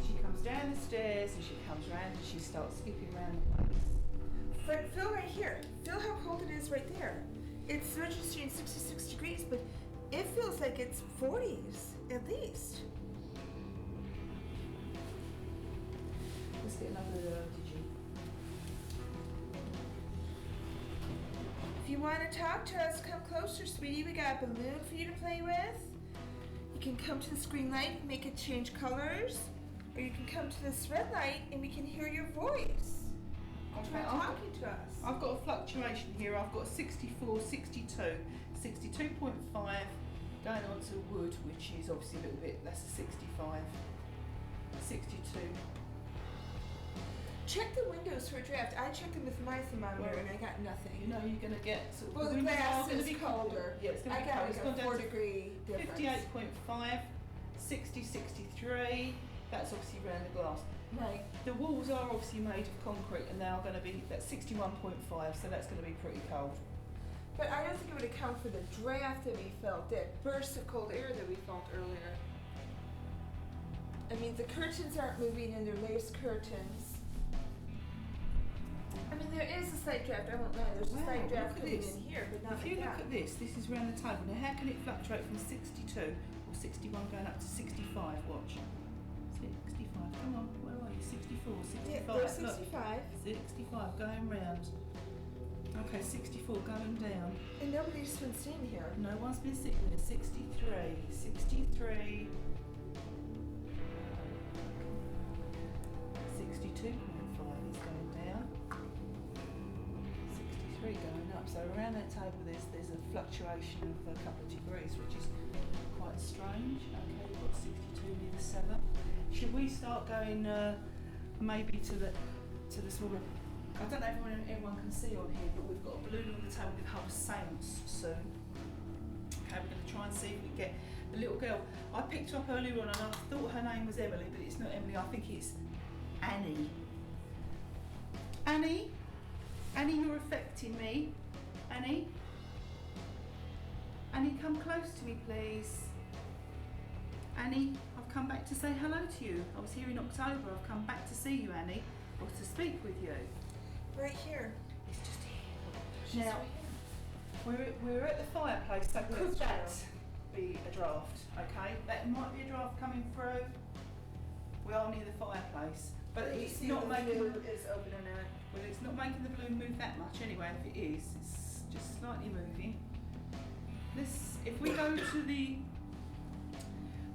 She comes down the stairs and she comes round and she starts skipping around the place. Feel right here. Feel how cold it is right there. It's registering 66 degrees, but it feels like it's 40s at least. Let's get another digi. If you want to talk to us, come closer, sweetie. We got a balloon for you to play with. You can come to the screen light and make it change colors. Or you can come to this red light and we can hear your voice. Try talking to us. I've got a fluctuation here. I've got 64, 62, 62.5 going on to wood, which is obviously a little bit less than 65, 62. Check the windows for a draft. I checked them with my thermometer and I got nothing. You know you're going to get sort of Well, the windows glass are gonna is be colder. Yeah, it's going to I be got cold. It's like gone a down 4 to degree difference. 58.5, 60, 63. That's obviously around the glass. Right. The walls are obviously made of concrete and they are going to be, that's 61.5, so that's going to be pretty cold. But I don't think it would account for the draft that we felt, that burst of cold air that we felt earlier. I mean, the curtains aren't moving and they're lace curtains. I mean, there is a slight draft, I won't lie, there's a slight draft look at coming this. in here, but not If you like look that. at this is around the table. Now how can it fluctuate from 62 or 61 going up to 65, watch. 65, come on, where are you? 64, 65, Yeah, there's look. 65. 65 going round. Okay, 64 going down. And nobody's been seen here. No one's been sitting there. 63, 63, 62.5 is going down. 63 going up. So around that table there's a fluctuation of a couple of degrees, which is quite strange. Okay, we've got 62 near the 7. Should we start going maybe to the smaller? I don't know if everyone can see on here, but we've got a balloon on the table with whole seance soon. Okay, we're going to try and see if we can get the little girl. I picked her up earlier on and I thought her name was Emily, but it's not Emily. I think it's Annie. Annie? Annie, you're affecting me. Annie? Annie, come close to me, please. Annie, I've come back to say hello to you. I was here in October. I've come back to see you, Annie, or to speak with you. Right here. It's just here. She's Now, right here. we're at the fireplace, so could Yes, that true. be a draft? Okay, that might be a draft coming through. We are near the fireplace, but You it's see not the making. balloon is open or not. Well, it's not making the balloon move that much anyway. If it is, it's just slightly moving. If we go to the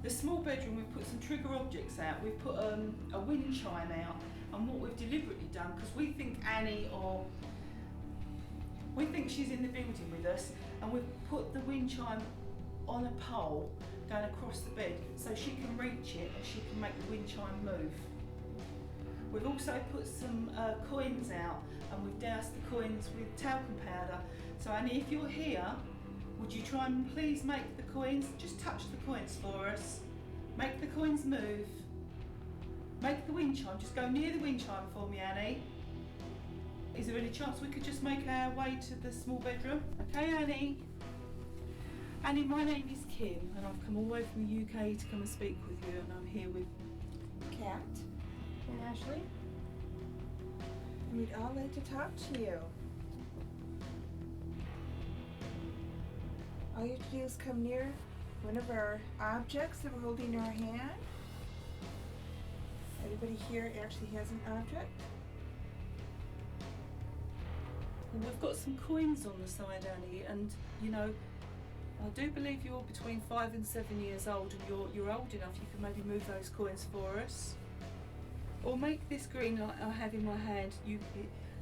small bedroom, we've put some trigger objects out. We've put a wind chime out, and what we've deliberately done, because we think Annie we think she's in the building with us, and we've put the wind chime on a pole going across the bed so she can reach it and she can make the wind chime move. We've also put some coins out and we've doused the coins with talcum powder. So Annie, if you're here, would you try and please make the coins, just touch the coins for us. Make the coins move. Make the wind chime, just go near the wind chime for me, Annie. Is there any chance we could just make our way to the small bedroom? Okay, Annie? Annie, my name is Kim, and I've come all the way from the UK to come and speak with you, and I'm here with Cat, And Ashley? and we'd all like to talk to you. All you have to do is come near one of our objects that we're holding in our hand. Everybody here actually has an object. And we've got some coins on the side, Annie, and you know, I do believe you're between 5 and 7 years old, and you're old enough you can maybe move those coins for us. Or make this green light I have in my hand.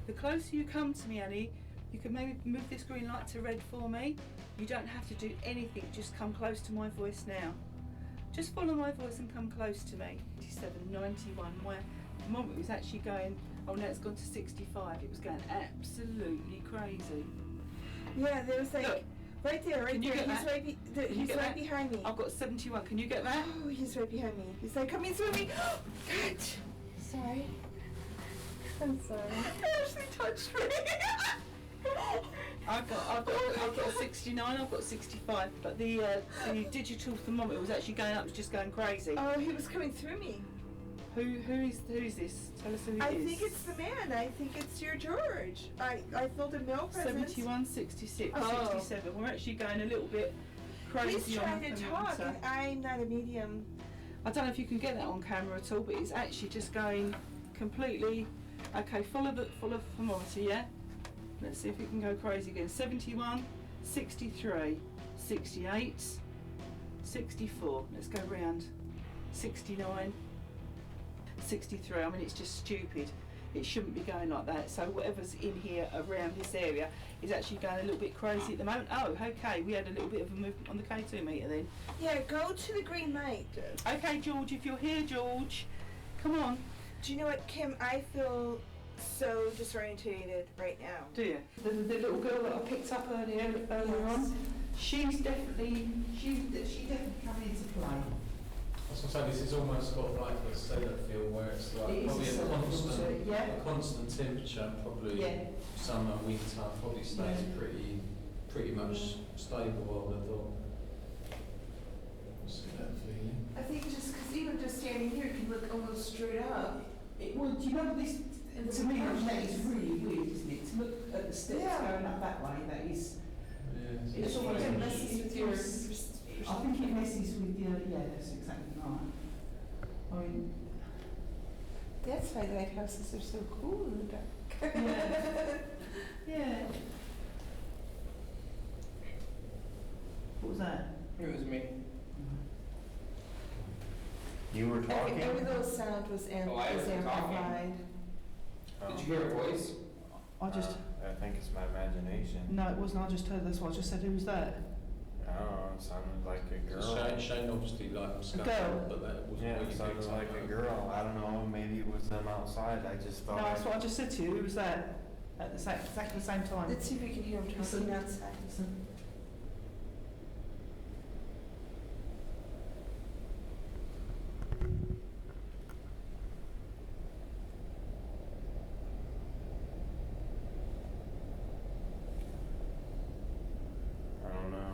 The closer you come to me, Annie, you can maybe move this green light to red for me. You don't have to do anything, just come close to my voice now. Just follow my voice and come close to me. 87, 91, my mum was actually going, oh now it's gone to 65. It was going absolutely crazy. Yeah, there was like, Look, right there, right can you there. get He's that? right, Can you he's get right that? behind me. I've got 71, can you get that? Oh, he's right behind me. He's like, coming through me. God. Sorry. I'm sorry. Ashley touched me. I've got 69, I've got 65, but the digital thermometer was actually going up, it was just going crazy. Oh, he was coming through me. Who is this? Tell us who it I is. think it's the man. I think it's your George. I filled a mail present. 71, 66, Oh. 67. We're actually going a little bit crazy He's on trying the to talk, thermometer. and I'm not a medium. I don't know if you can get that on camera at all, but it's actually just going completely. Okay, follow the thermometer, yeah? Let's see if it can go crazy again. 71, 63, 68, 64. Let's go round. 69, 63. I mean, it's just stupid. It shouldn't be going like that. So whatever's in here around this area is actually going a little bit crazy at the moment. Oh, okay. We had a little bit of a movement on the K2 meter then. Yeah, go to the green light. Okay, George, if you're here, George, come on. Do you know what, Kim? I feel so disorientated right now. Do you? The little girl that I picked up earlier on, she definitely come into play. I was going to say, this is almost got like a cellar feel where it's like It is probably a a cellar feel constant, to it, yeah. a constant temperature, probably Yeah. summer, winter, probably stays pretty much stable, I would have thought. What's that feeling? I think just because even just standing here, you can look almost straight up. It would, you know, this, to me, that is really weird, isn't it? To look at the steps Yeah. going up that way, that is, Yeah, it's almost It messes with your. I think it messes with your, yeah, that's exactly right. I mean, That's why lighthouses are so cool in the dark. yeah. What was that? It was me. You were talking? Every little sound was, Oh, I was talking. amplified. Did you hear a voice? I just, I think it's my imagination. no, it wasn't, I just heard, that's what I just said, who was that? I don't know, it sounded like a girl. Shane obviously like scuffled, girl? but that wasn't Yeah, what it you sounded picked up like a on. girl. I don't know, maybe it was them outside. I just No, thought. that's what I just said to you, who was that? At the same, exactly the same time. Let's see if we can hear him Listen. talking outside. Listen. I don't know.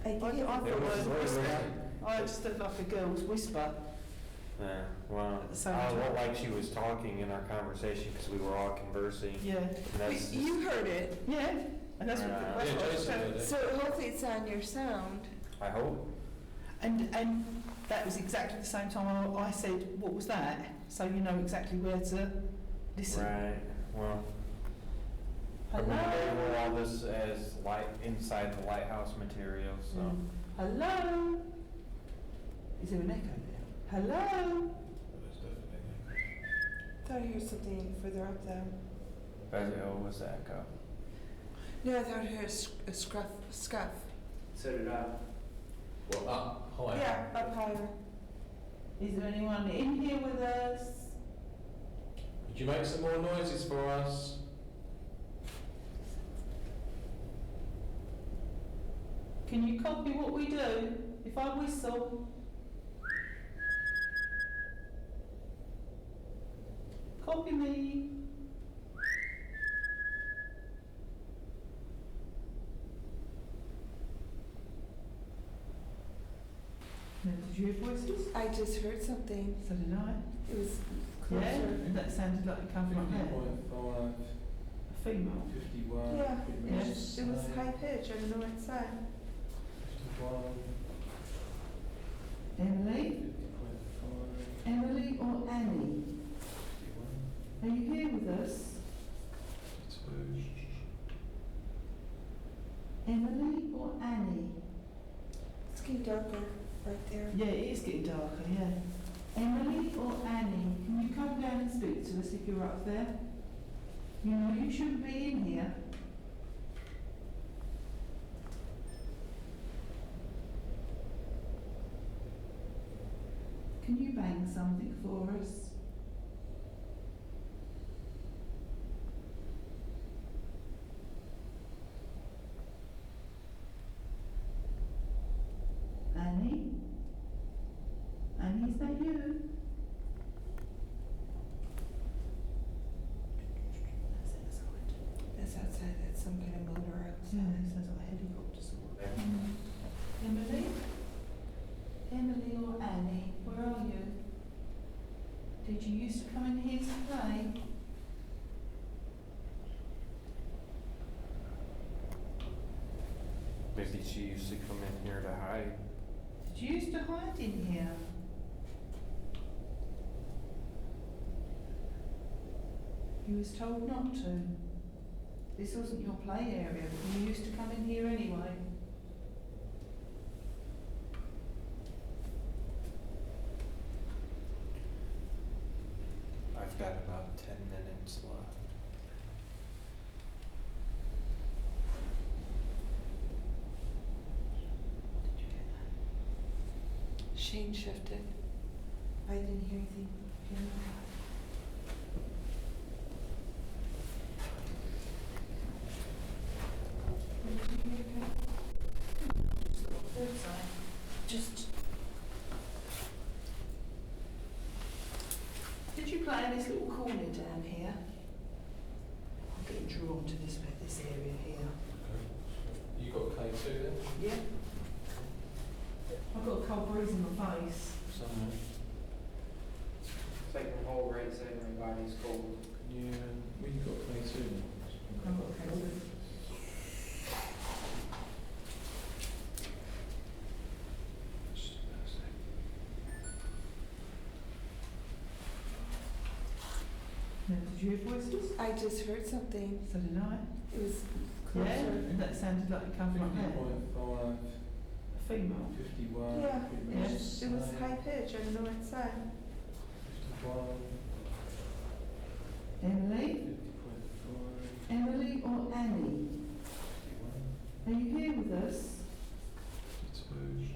I think I it thought It it was was a really whisper. weird. I just heard like a girl's whisper. Yeah, well, At the same I time. looked like she was talking in our conversation because we were all conversing. Yeah. And that's You heard it. Yeah. And that's what, Yeah. that's Yeah, what I was Jason telling- heard it. So hopefully it's on your sound. I hope. And that was exactly the same time I said, what was that? So you know exactly where to listen. Right. Well, I Hello? would label all this as light inside the lighthouse material. So. Mm. Hello? Is there an echo there? Hello? There's definitely. Thought I heard something further up though. But it was the echo. No, I thought I heard a scuff. So did I. Well, up high. Yeah, up higher. Is there anyone in here with us? Would you make some more noises for us? Can you copy what we do? If I whistle. Copy me. Now, did you hear voices? I just heard something. So did I. It was Yeah, closer. that sounded like it come from here. 50.5, A female. 51, Yeah, Yes. it was high pitch. I don't know what it said. 51, Emily? 50.5, Emily or Annie? 51, Are you here with us? 52, Emily or Annie? It's getting darker right there. Yeah, it is getting darker, yeah. Emily or Annie, can you come down and speak to us if you're up there? You know, you shouldn't be in here. Can you bang something for us? Annie? Annie, is that you? That's outside. That's outside. That's some kind of motor outside. Yeah, it sounds like a helicopter somewhere. Emily? Emily or Annie, where are you? Did you used to come in here to play? maybe she used to come in here to hide. Did you used to hide in here? You was told not to. This wasn't your play area, but you used to come in here anyway. I've got about 10 minutes left. Did you get that? Shane shifted. I didn't hear anything. Just. Did you play in this little corner down here? I'm getting drawn to this area here. You got K2 then? Yeah. I've got a cold breeze in my face. Somewhere. It's like the whole right side of my body's cold. Yeah, well, you got K2 then. I've got a cold breeze. Now, did you hear voices? I just heard something. So did I. It was Yeah, closer. that sounded like it come from here. 50.5, A female. 51, Yeah, Yes. it was high pitch. I don't know what it said. 51, Emily? 50.5, Emily or Annie? 51, Are you here with us? 52,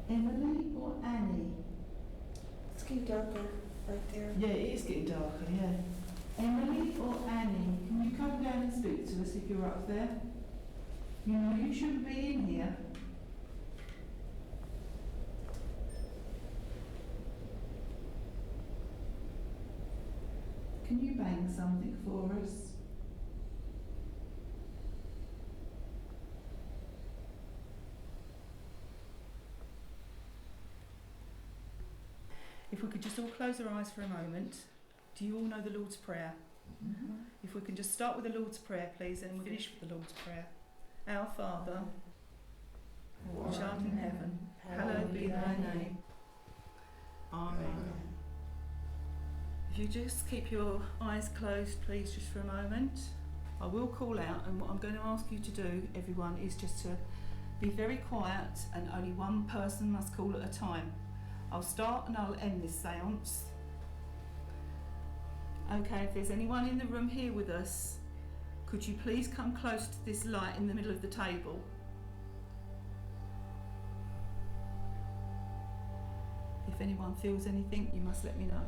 Emily or Annie? It's getting darker right there. Yeah, it is getting darker, yeah. Emily or Annie, can you come down and speak to us if you're up there? You know, you shouldn't be in here. Can you bang something for us? If we could just all close our eyes for a moment. Do you all know the Lord's Prayer? Mm-hmm. If we can just start with the Lord's Prayer, please, and finish with the Lord's Prayer. Our Father, which art in heaven, hallowed be thy name. Amen. If you just keep your eyes closed, please, just for a moment. I will call out, and what I'm going to ask you to do, everyone, is just to be very quiet, and only one person must call at a time. I'll start and I'll end this séance. Okay, if there's anyone in the room here with us, could you please come close to this light in the middle of the table? If anyone feels anything, you must let me know.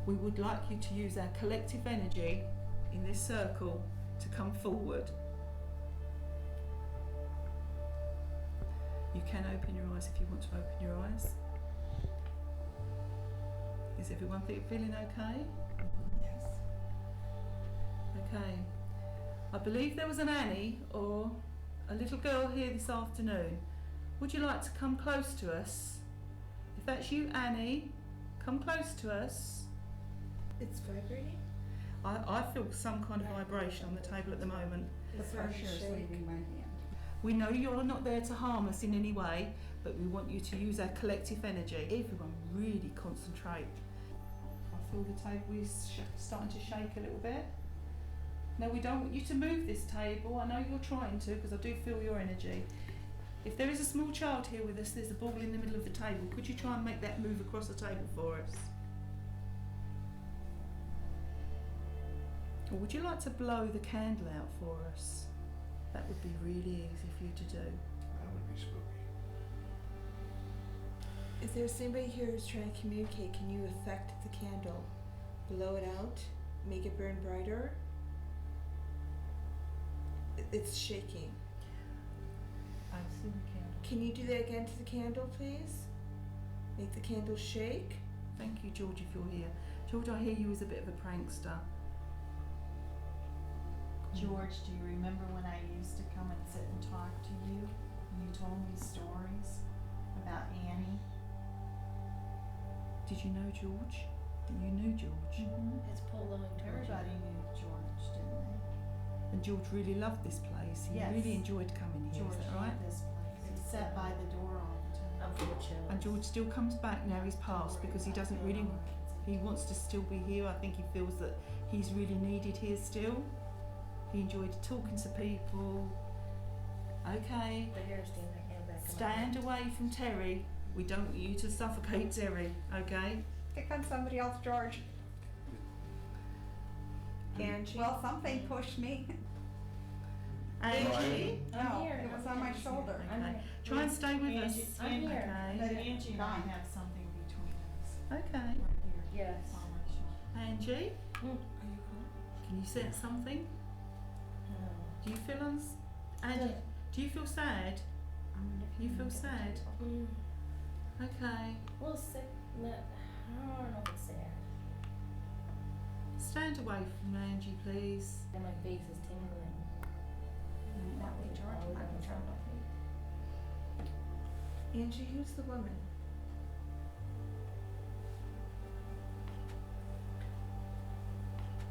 We would like you to use our collective energy in this circle to come forward. You can open your eyes if you want to open your eyes. Is everyone feeling okay? Yes. Okay. I believe there was an Annie or a little girl here this afternoon. Would you like to come close to us? If that's you, Annie, come close to us. It's vibrating? I feel some kind of vibration on the table at the moment. The pressure is leaving my hand. We know you're not there to harm us in any way, but we want you to use our collective energy. Everyone really concentrate. I feel the table is starting to shake a little bit. Now we don't want you to move this table. I know you're trying to because I do feel your energy. If there is a small child here with us, there's a ball in the middle of the table. Could you try and make that move across the table for us? Or would you like to blow the candle out for us? That would be really easy for you to do. That would be spooky. If there's anybody here who's trying to communicate, can you affect the candle? Blow it out? Make it burn brighter? It's shaking. I've seen the candle. Can you do that again to the candle, please? Make the candle shake. Thank you, George, if you're here. George, I hear you as a bit of a prankster. George, do you remember when I used to come and sit and talk to you? And you told me stories about Annie? Did you know George? That you knew George? It's pulling towards Everybody knew George, didn't they? And George really loved this place. He Yes. really enjoyed coming here, George is that right? loved this place. He sat by the door all the time. Unfortunately. And George still comes back now he's passed because he doesn't really, he wants to still be here. I think he feels that he's really needed here still. He enjoyed talking to people. Okay, The hair's standing hair back. in my stand away from Terry. We don't want you to suffocate Terry, okay? Pick on somebody else, George. Angie? Well, something pushed me. Angie? I'm No, here. it was on my shoulder. I'm Okay. here. Try and stay with us. I'm here. Okay. Angie and I have something between us. Okay. Right here. Yes. On my shoulder. Angie, Are you cool? can you sense something? No. Do you feel Angie, do you feel sad? You feel sad? Mm, Okay. well, sick. I don't know if it's sad. Stand away from Angie, please. And my face is tingling. That way, George, I can turn my feet. Angie, who's the woman?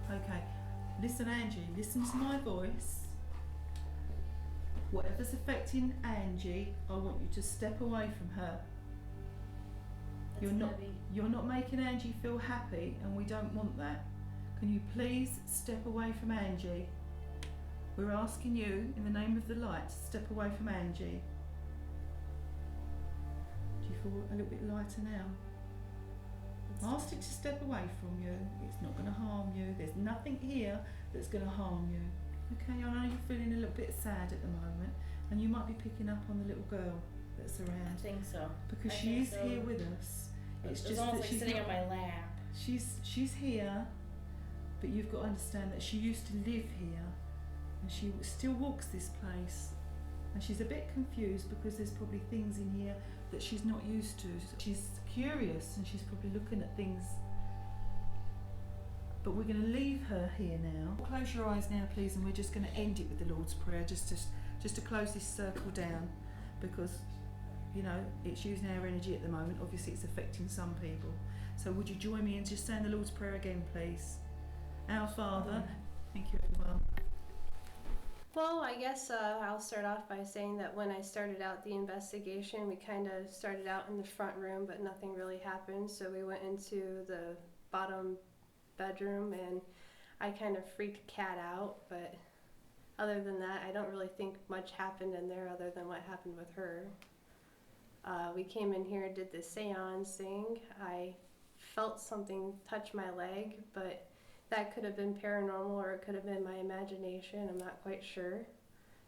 Okay. Listen, Angie, listen to my voice. Whatever's affecting Angie, I want you to step away from her. That's You're not- heavy. You're not making Angie feel happy, and we don't want that. Can you please step away from Angie? We're asking you, in the name of the light, to step away from Angie. Do you feel a little bit lighter now? Asked it to step away from you. It's not going to harm you. There's nothing here that's going to harm you. Okay, I know you're feeling a little bit sad at the moment, and you might be picking up on the little girl that's I around think so. because I she think is so. here with us. It's It's just almost that like she's sitting not, on my lap. she's here, but you've got to understand that she used to live here, and she still walks this place, and she's a bit confused because there's probably things in here that she's not used to. She's curious and she's probably looking at things. But we're going to leave her here now. Close your eyes now, please, and we're just going to end it with the Lord's Prayer, just to close this circle down, because you know it's using our energy at the moment. Obviously, it's affecting some people. So would you join me in just saying the Lord's Prayer again, please? Our Father. Thank you, everyone. Well, I guess I'll start off by saying that when I started out the investigation, we kind of started out in the front room, but nothing really happened. So we went into the bottom bedroom, and I kind of freaked Kat out. But other than that, I don't really think much happened in there other than what happened with her. We came in here and did the seance thing. I felt something touch my leg, but that could have been paranormal or it could have been my imagination. I'm not quite sure.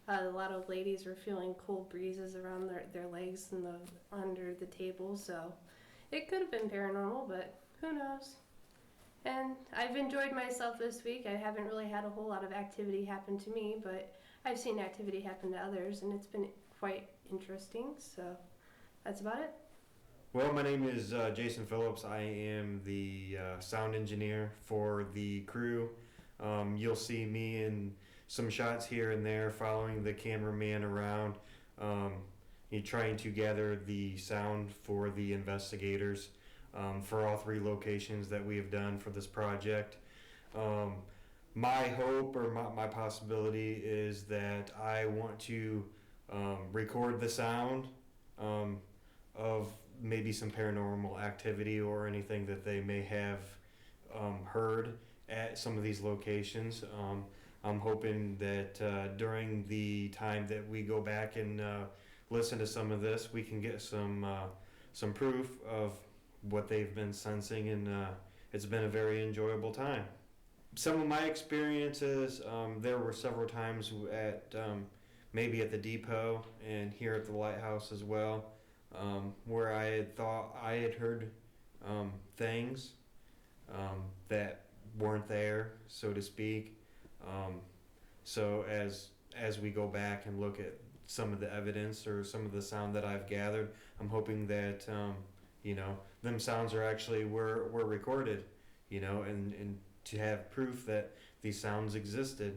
A lot of ladies were feeling cool breezes around their legs and under the table, so it could have been paranormal, but who knows? And I've enjoyed myself this week. I haven't really had a whole lot of activity happen to me, but I've seen activity happen to others, and it's been quite interesting. So that's about it. Well, my name is Jason Phillips. I am the sound engineer for the crew. You'll see me in some shots here and there following the cameraman around, trying to gather the sound for the investigators for all 3 locations that we have done for this project. My hope or my possibility is that I want to record the sound of maybe some paranormal activity or anything that they may have heard at some of these locations. I'm hoping that during the time that we go back and listen to some of this, we can get some proof of what they've been sensing, and it's been a very enjoyable time. Some of my experiences, there were several times at maybe at the depot and here at the lighthouse as well, where I had thought I had heard things that weren't there, so to speak. So as we go back and look at some of the evidence or some of the sound that I've gathered, I'm hoping that them sounds are actually were recorded, and to have proof that these sounds existed.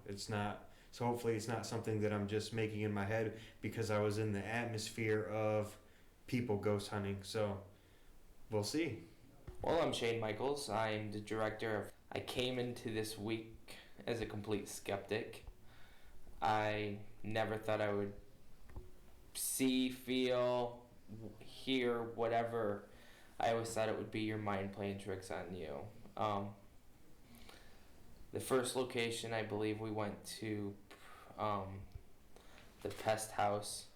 It's not. So hopefully it's not something that I'm just making in my head because I was in the atmosphere of people ghost hunting. So we'll see. Well, I'm Shane Michaels. I'm the director of... I came into this week as a complete skeptic. I never thought I would see, feel, hear, whatever. I always thought it would be your mind playing tricks on you. The first location, I believe we went to the pest house,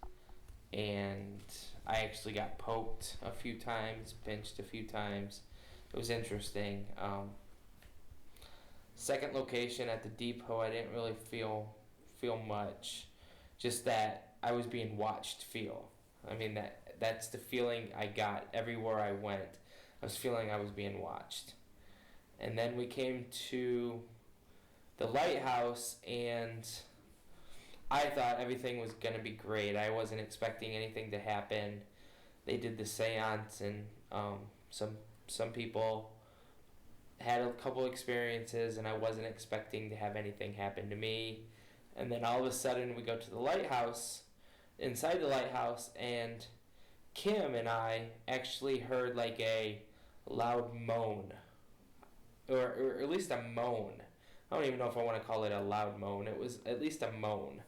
and I actually got poked a few times, pinched a few times. It was interesting. Second location at the depot, I didn't really feel much. Just that I was being watched feel. I mean, that's the feeling I got everywhere I went. I was feeling I was being watched. And then we came to the lighthouse, and I thought everything was going to be great. I wasn't expecting anything to happen. They did the seance, and some people had a couple experiences, and I wasn't expecting to have anything happen to me. And then all of a sudden we go to the lighthouse, inside the lighthouse, and Kim and I actually heard like a loud moan, or at least a moan. I don't even know if I want to call it a loud moan. It was at least a moan.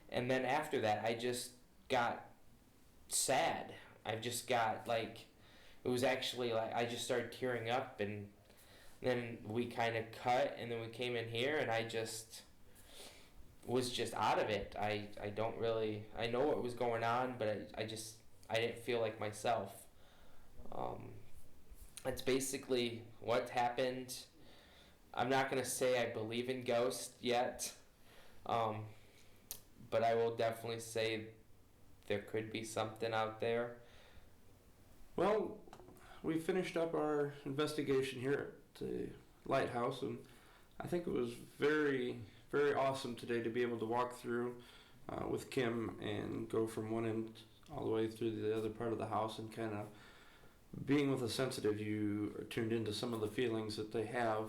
And then after that, I just got sad. I just got like, it was actually like, I just started tearing up, and then we kind of cut, and then we came in here, and I just was just out of it. I don't really, I know what was going on, but I didn't feel like myself. That's basically what happened. I'm not going to say I believe in ghosts yet, but I will definitely say there could be something out there. Well, we finished up our investigation here at the lighthouse, and I think it was very, very awesome today to be able to walk through with Kim and go from one end all the way through the other part of the house, and kind of being with a sensitive, you are tuned into some of the feelings that they have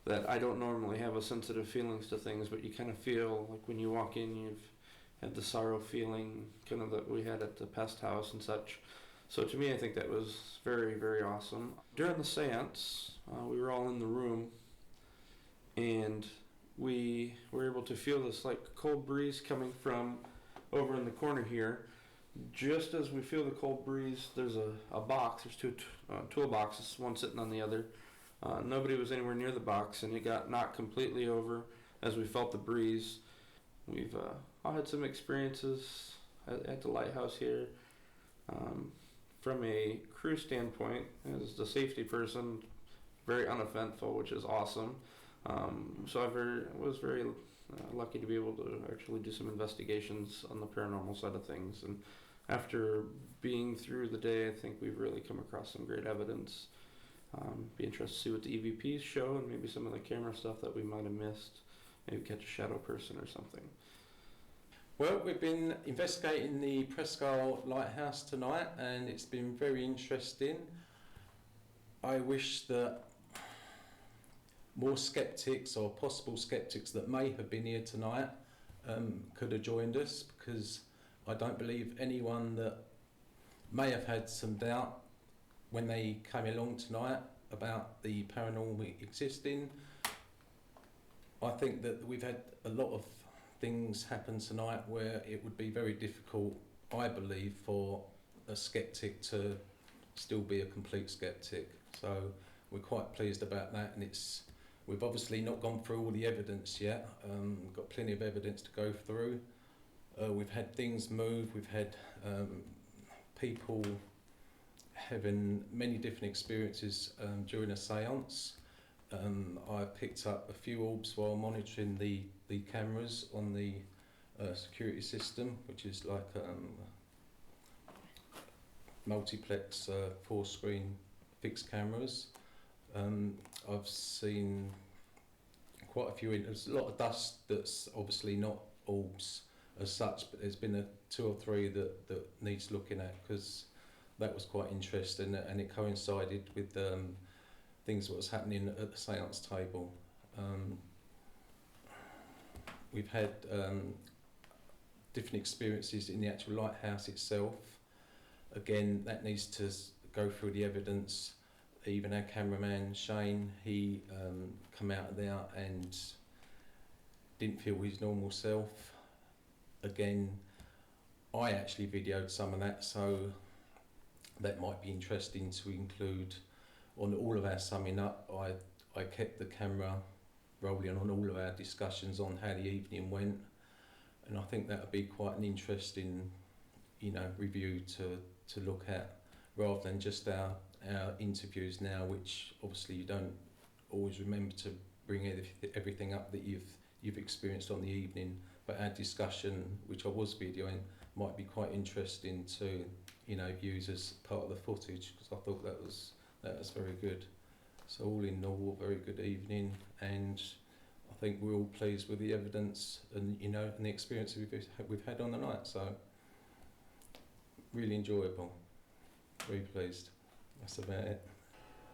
that I don't normally have, a sensitive feelings to things, but you kind of feel like when you walk in, you've had the sorrow feeling kind of that we had at the pest house and such. So to me, I think that was very, very awesome. During the seance, we were all in the room, and we were able to feel this like cold breeze coming from over in the corner here. Just as we feel the cold breeze, there's a box. There's two toolboxes, one sitting on the other. Nobody was anywhere near the box, and it got knocked completely over as we felt the breeze. We've all had some experiences at the lighthouse here. From a crew standpoint, as the safety person, very uneventful, which is awesome. So I was very lucky to be able to actually do some investigations on the paranormal side of things. And after being through the day, I think we've really come across some great evidence. Be interested to see what the EVPs show and maybe some of the camera stuff that we might have missed. Maybe catch a shadow person or something. Well, we've been investigating the Prescott Lighthouse tonight and it's been very interesting. I wish that more skeptics or possible skeptics that may have been here tonight could have joined us, because I don't believe anyone that may have had some doubt when they came along tonight about the paranormal existing. I think that we've had a lot of things happen tonight where it would be very difficult, I believe, for a skeptic to still be a complete skeptic. So we're quite pleased about that, and we've obviously not gone through all the evidence yet. We've got plenty of evidence to go through. We've had things move, we've had people having many different experiences during a séance. I picked up a few orbs while monitoring the cameras on the security system, which is like multiplex 4-screen fixed cameras. I've seen quite a few, there's a lot of dust that's obviously not orbs as such, but there's been 2 or 3 that needs looking at, because that was quite interesting and it coincided with things that was happening at the séance table. We've had different experiences in the actual lighthouse itself. Again, that needs to go through the evidence. Even our cameraman Shane, he come out of there and didn't feel his normal self. Again, I actually videoed some of that, so that might be interesting to include on all of our summing up. I kept the camera rolling on all of our discussions on how the evening went, and I think that would be quite an interesting, review to look at, rather than just our interviews now, which obviously you don't always remember to bring everything up that you've experienced on the evening. But our discussion, which I was videoing, might be quite interesting to use as part of the footage, because I thought that was very good. So all in all, very good evening, and I think we're all pleased with the evidence and and the experience we've had on the night. So really enjoyable, very pleased. That's about it.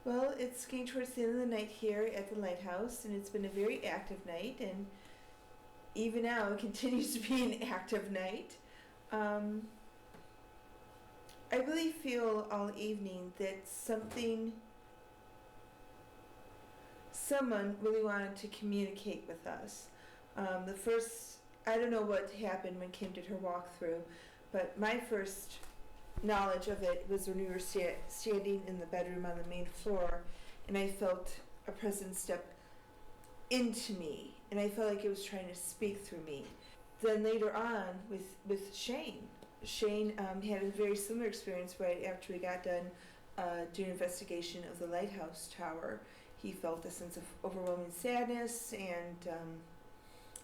Well, it's getting towards the end of the night here at the lighthouse, and it's been a very active night, and even now it continues to be an active night. I really feel all evening that someone really wanted to communicate with us. I don't know what happened when Kim did her walkthrough, but my first knowledge of it was when we were standing in the bedroom on the main floor, and I felt a presence step into me, and I felt like it was trying to speak through me. Then later on with Shane had a very similar experience right after we got done doing an investigation of the lighthouse tower. He felt a sense of overwhelming sadness, and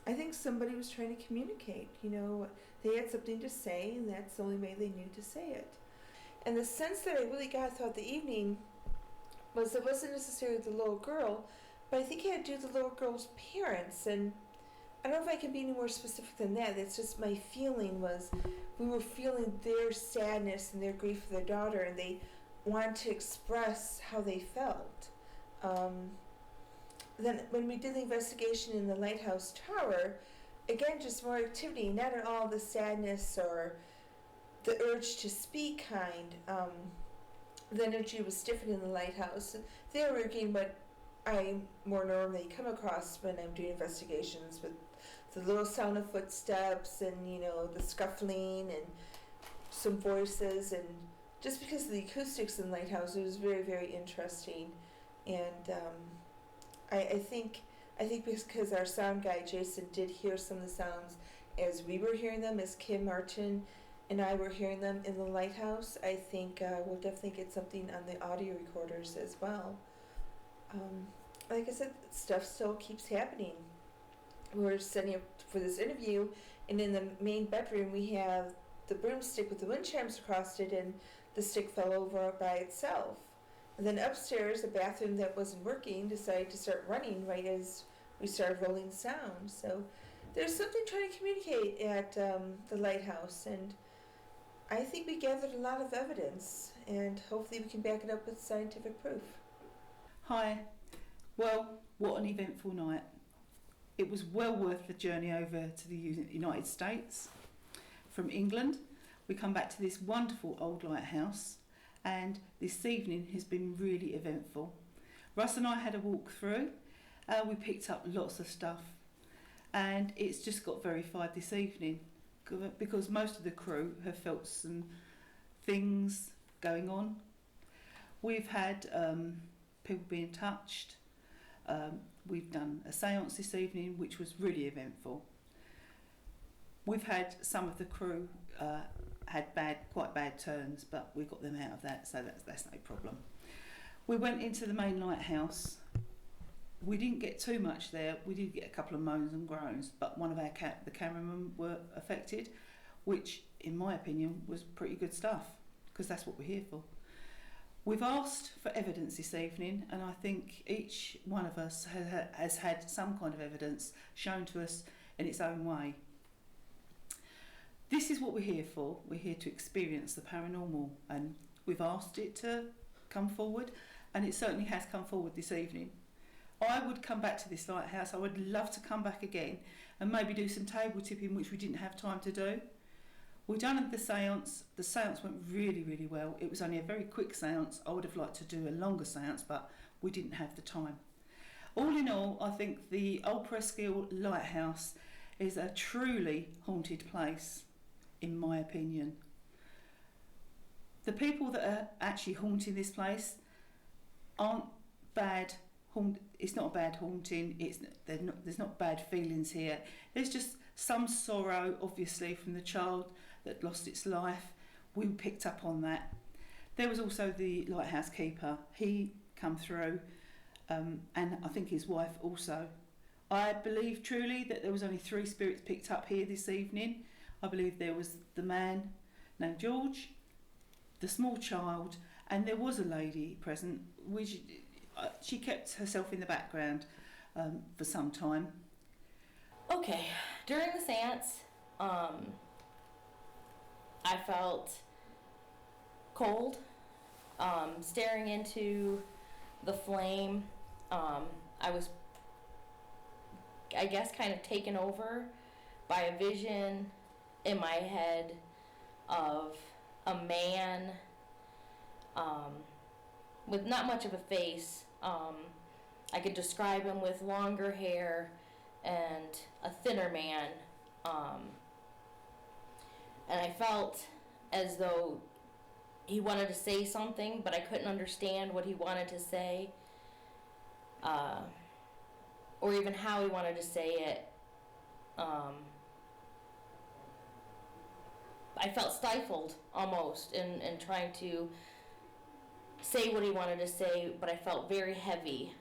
I think somebody was trying to communicate. They had something to say, and that's the only way they knew to say it. And the sense that I really got throughout the evening was it wasn't necessarily the little girl, but I think it had to do with the little girl's parents. And I don't know if I can be any more specific than that. That's just my feeling was we were feeling their sadness and their grief for their daughter, and they wanted to express how they felt. Then when we did the investigation in the lighthouse tower, again, just more activity, not at all the sadness or the urge to speak kind. The energy was different in the lighthouse. They were getting what I more normally come across when I'm doing investigations, with the little sound of footsteps and the scuffling and some voices, and just because of the acoustics in the lighthouse, it was very, very interesting. And I think because our sound guy Jason did hear some of the sounds as we were hearing them, as Kim Martin and I were hearing them in the lighthouse, I think we'll definitely get something on the audio recorders as well. Like I said, stuff still keeps happening. We're setting up for this interview, and in the main bedroom we have the broomstick with the wind chimes across it, and the stick fell over by itself. And then upstairs, the bathroom that wasn't working decided to start running right as we started rolling sound. So there's something trying to communicate at the lighthouse, and I think we gathered a lot of evidence, and hopefully we can back it up with scientific proof. Hi. Well, what an eventful night. It was well worth the journey over to the United States. From England, we come back to this wonderful old lighthouse, and this evening has been really eventful. Russ and I had a walk through. We picked up lots of stuff, and it's just got verified this evening because most of the crew have felt some things going on. We've had people being touched. We've done a séance this evening, which was really eventful. We've had some of the crew had quite bad turns, but we got them out of that, so that's no problem. We went into the main lighthouse. We didn't get too much there. We did get a couple of moans and groans, but one of our the cameramen were affected, which, in my opinion, was pretty good stuff, because that's what we're here for. We've asked for evidence this evening, and I think each one of us has had some kind of evidence shown to us in its own way. This is what we're here for. We're here to experience the paranormal, and we've asked it to come forward, and it certainly has come forward this evening. I would come back to this lighthouse. I would love to come back again and maybe do some table tipping, which we didn't have time to do. We've done the séance. The séance went really, really well. It was only a very quick séance. I would have liked to do a longer séance, but we didn't have the time. All in all, I think the Old Presqu'île Lighthouse is a truly haunted place, in my opinion. The people that are actually haunting this place aren't bad. It's not a bad haunting. There's not bad feelings here. There's just some sorrow, obviously, from the child that lost its life. We picked up on that. There was also the lighthouse keeper. He come through, and I think his wife also. I believe truly that there was only 3 spirits picked up here this evening. I believe there was the man named George, the small child, and there was a lady present, which she kept herself in the background for some time. Okay, during the seance, I felt cold, staring into the flame. I was, I guess, kind of taken over by a vision in my head of a man with not much of a face. I could describe him with longer hair and a thinner man. And I felt as though he wanted to say something, but I couldn't understand what he wanted to say, or even how he wanted to say it. I felt stifled almost in trying to say what he wanted to say, but I felt very heavy,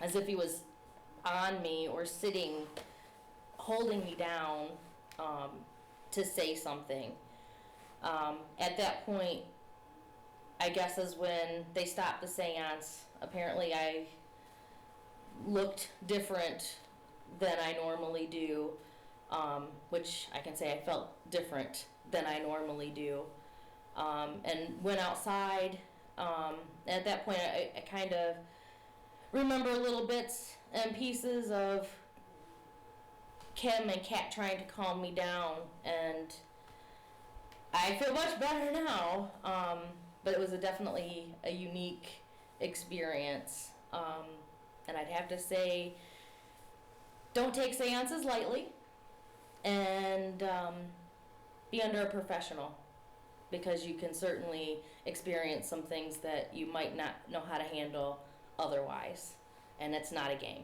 as if he was on me or sitting, holding me down to say something. At that point, I guess is when they stopped the seance. Apparently I looked different than I normally do, which I can say I felt different than I normally do, and went outside. At that point, I kind of remember little bits and pieces of Kim and Kat trying to calm me down, and I feel much better now, but it was definitely a unique experience, and I'd have to say, don't take seances lightly, and be under a professional, because you can certainly experience some things that you might not know how to handle otherwise, and it's not a game.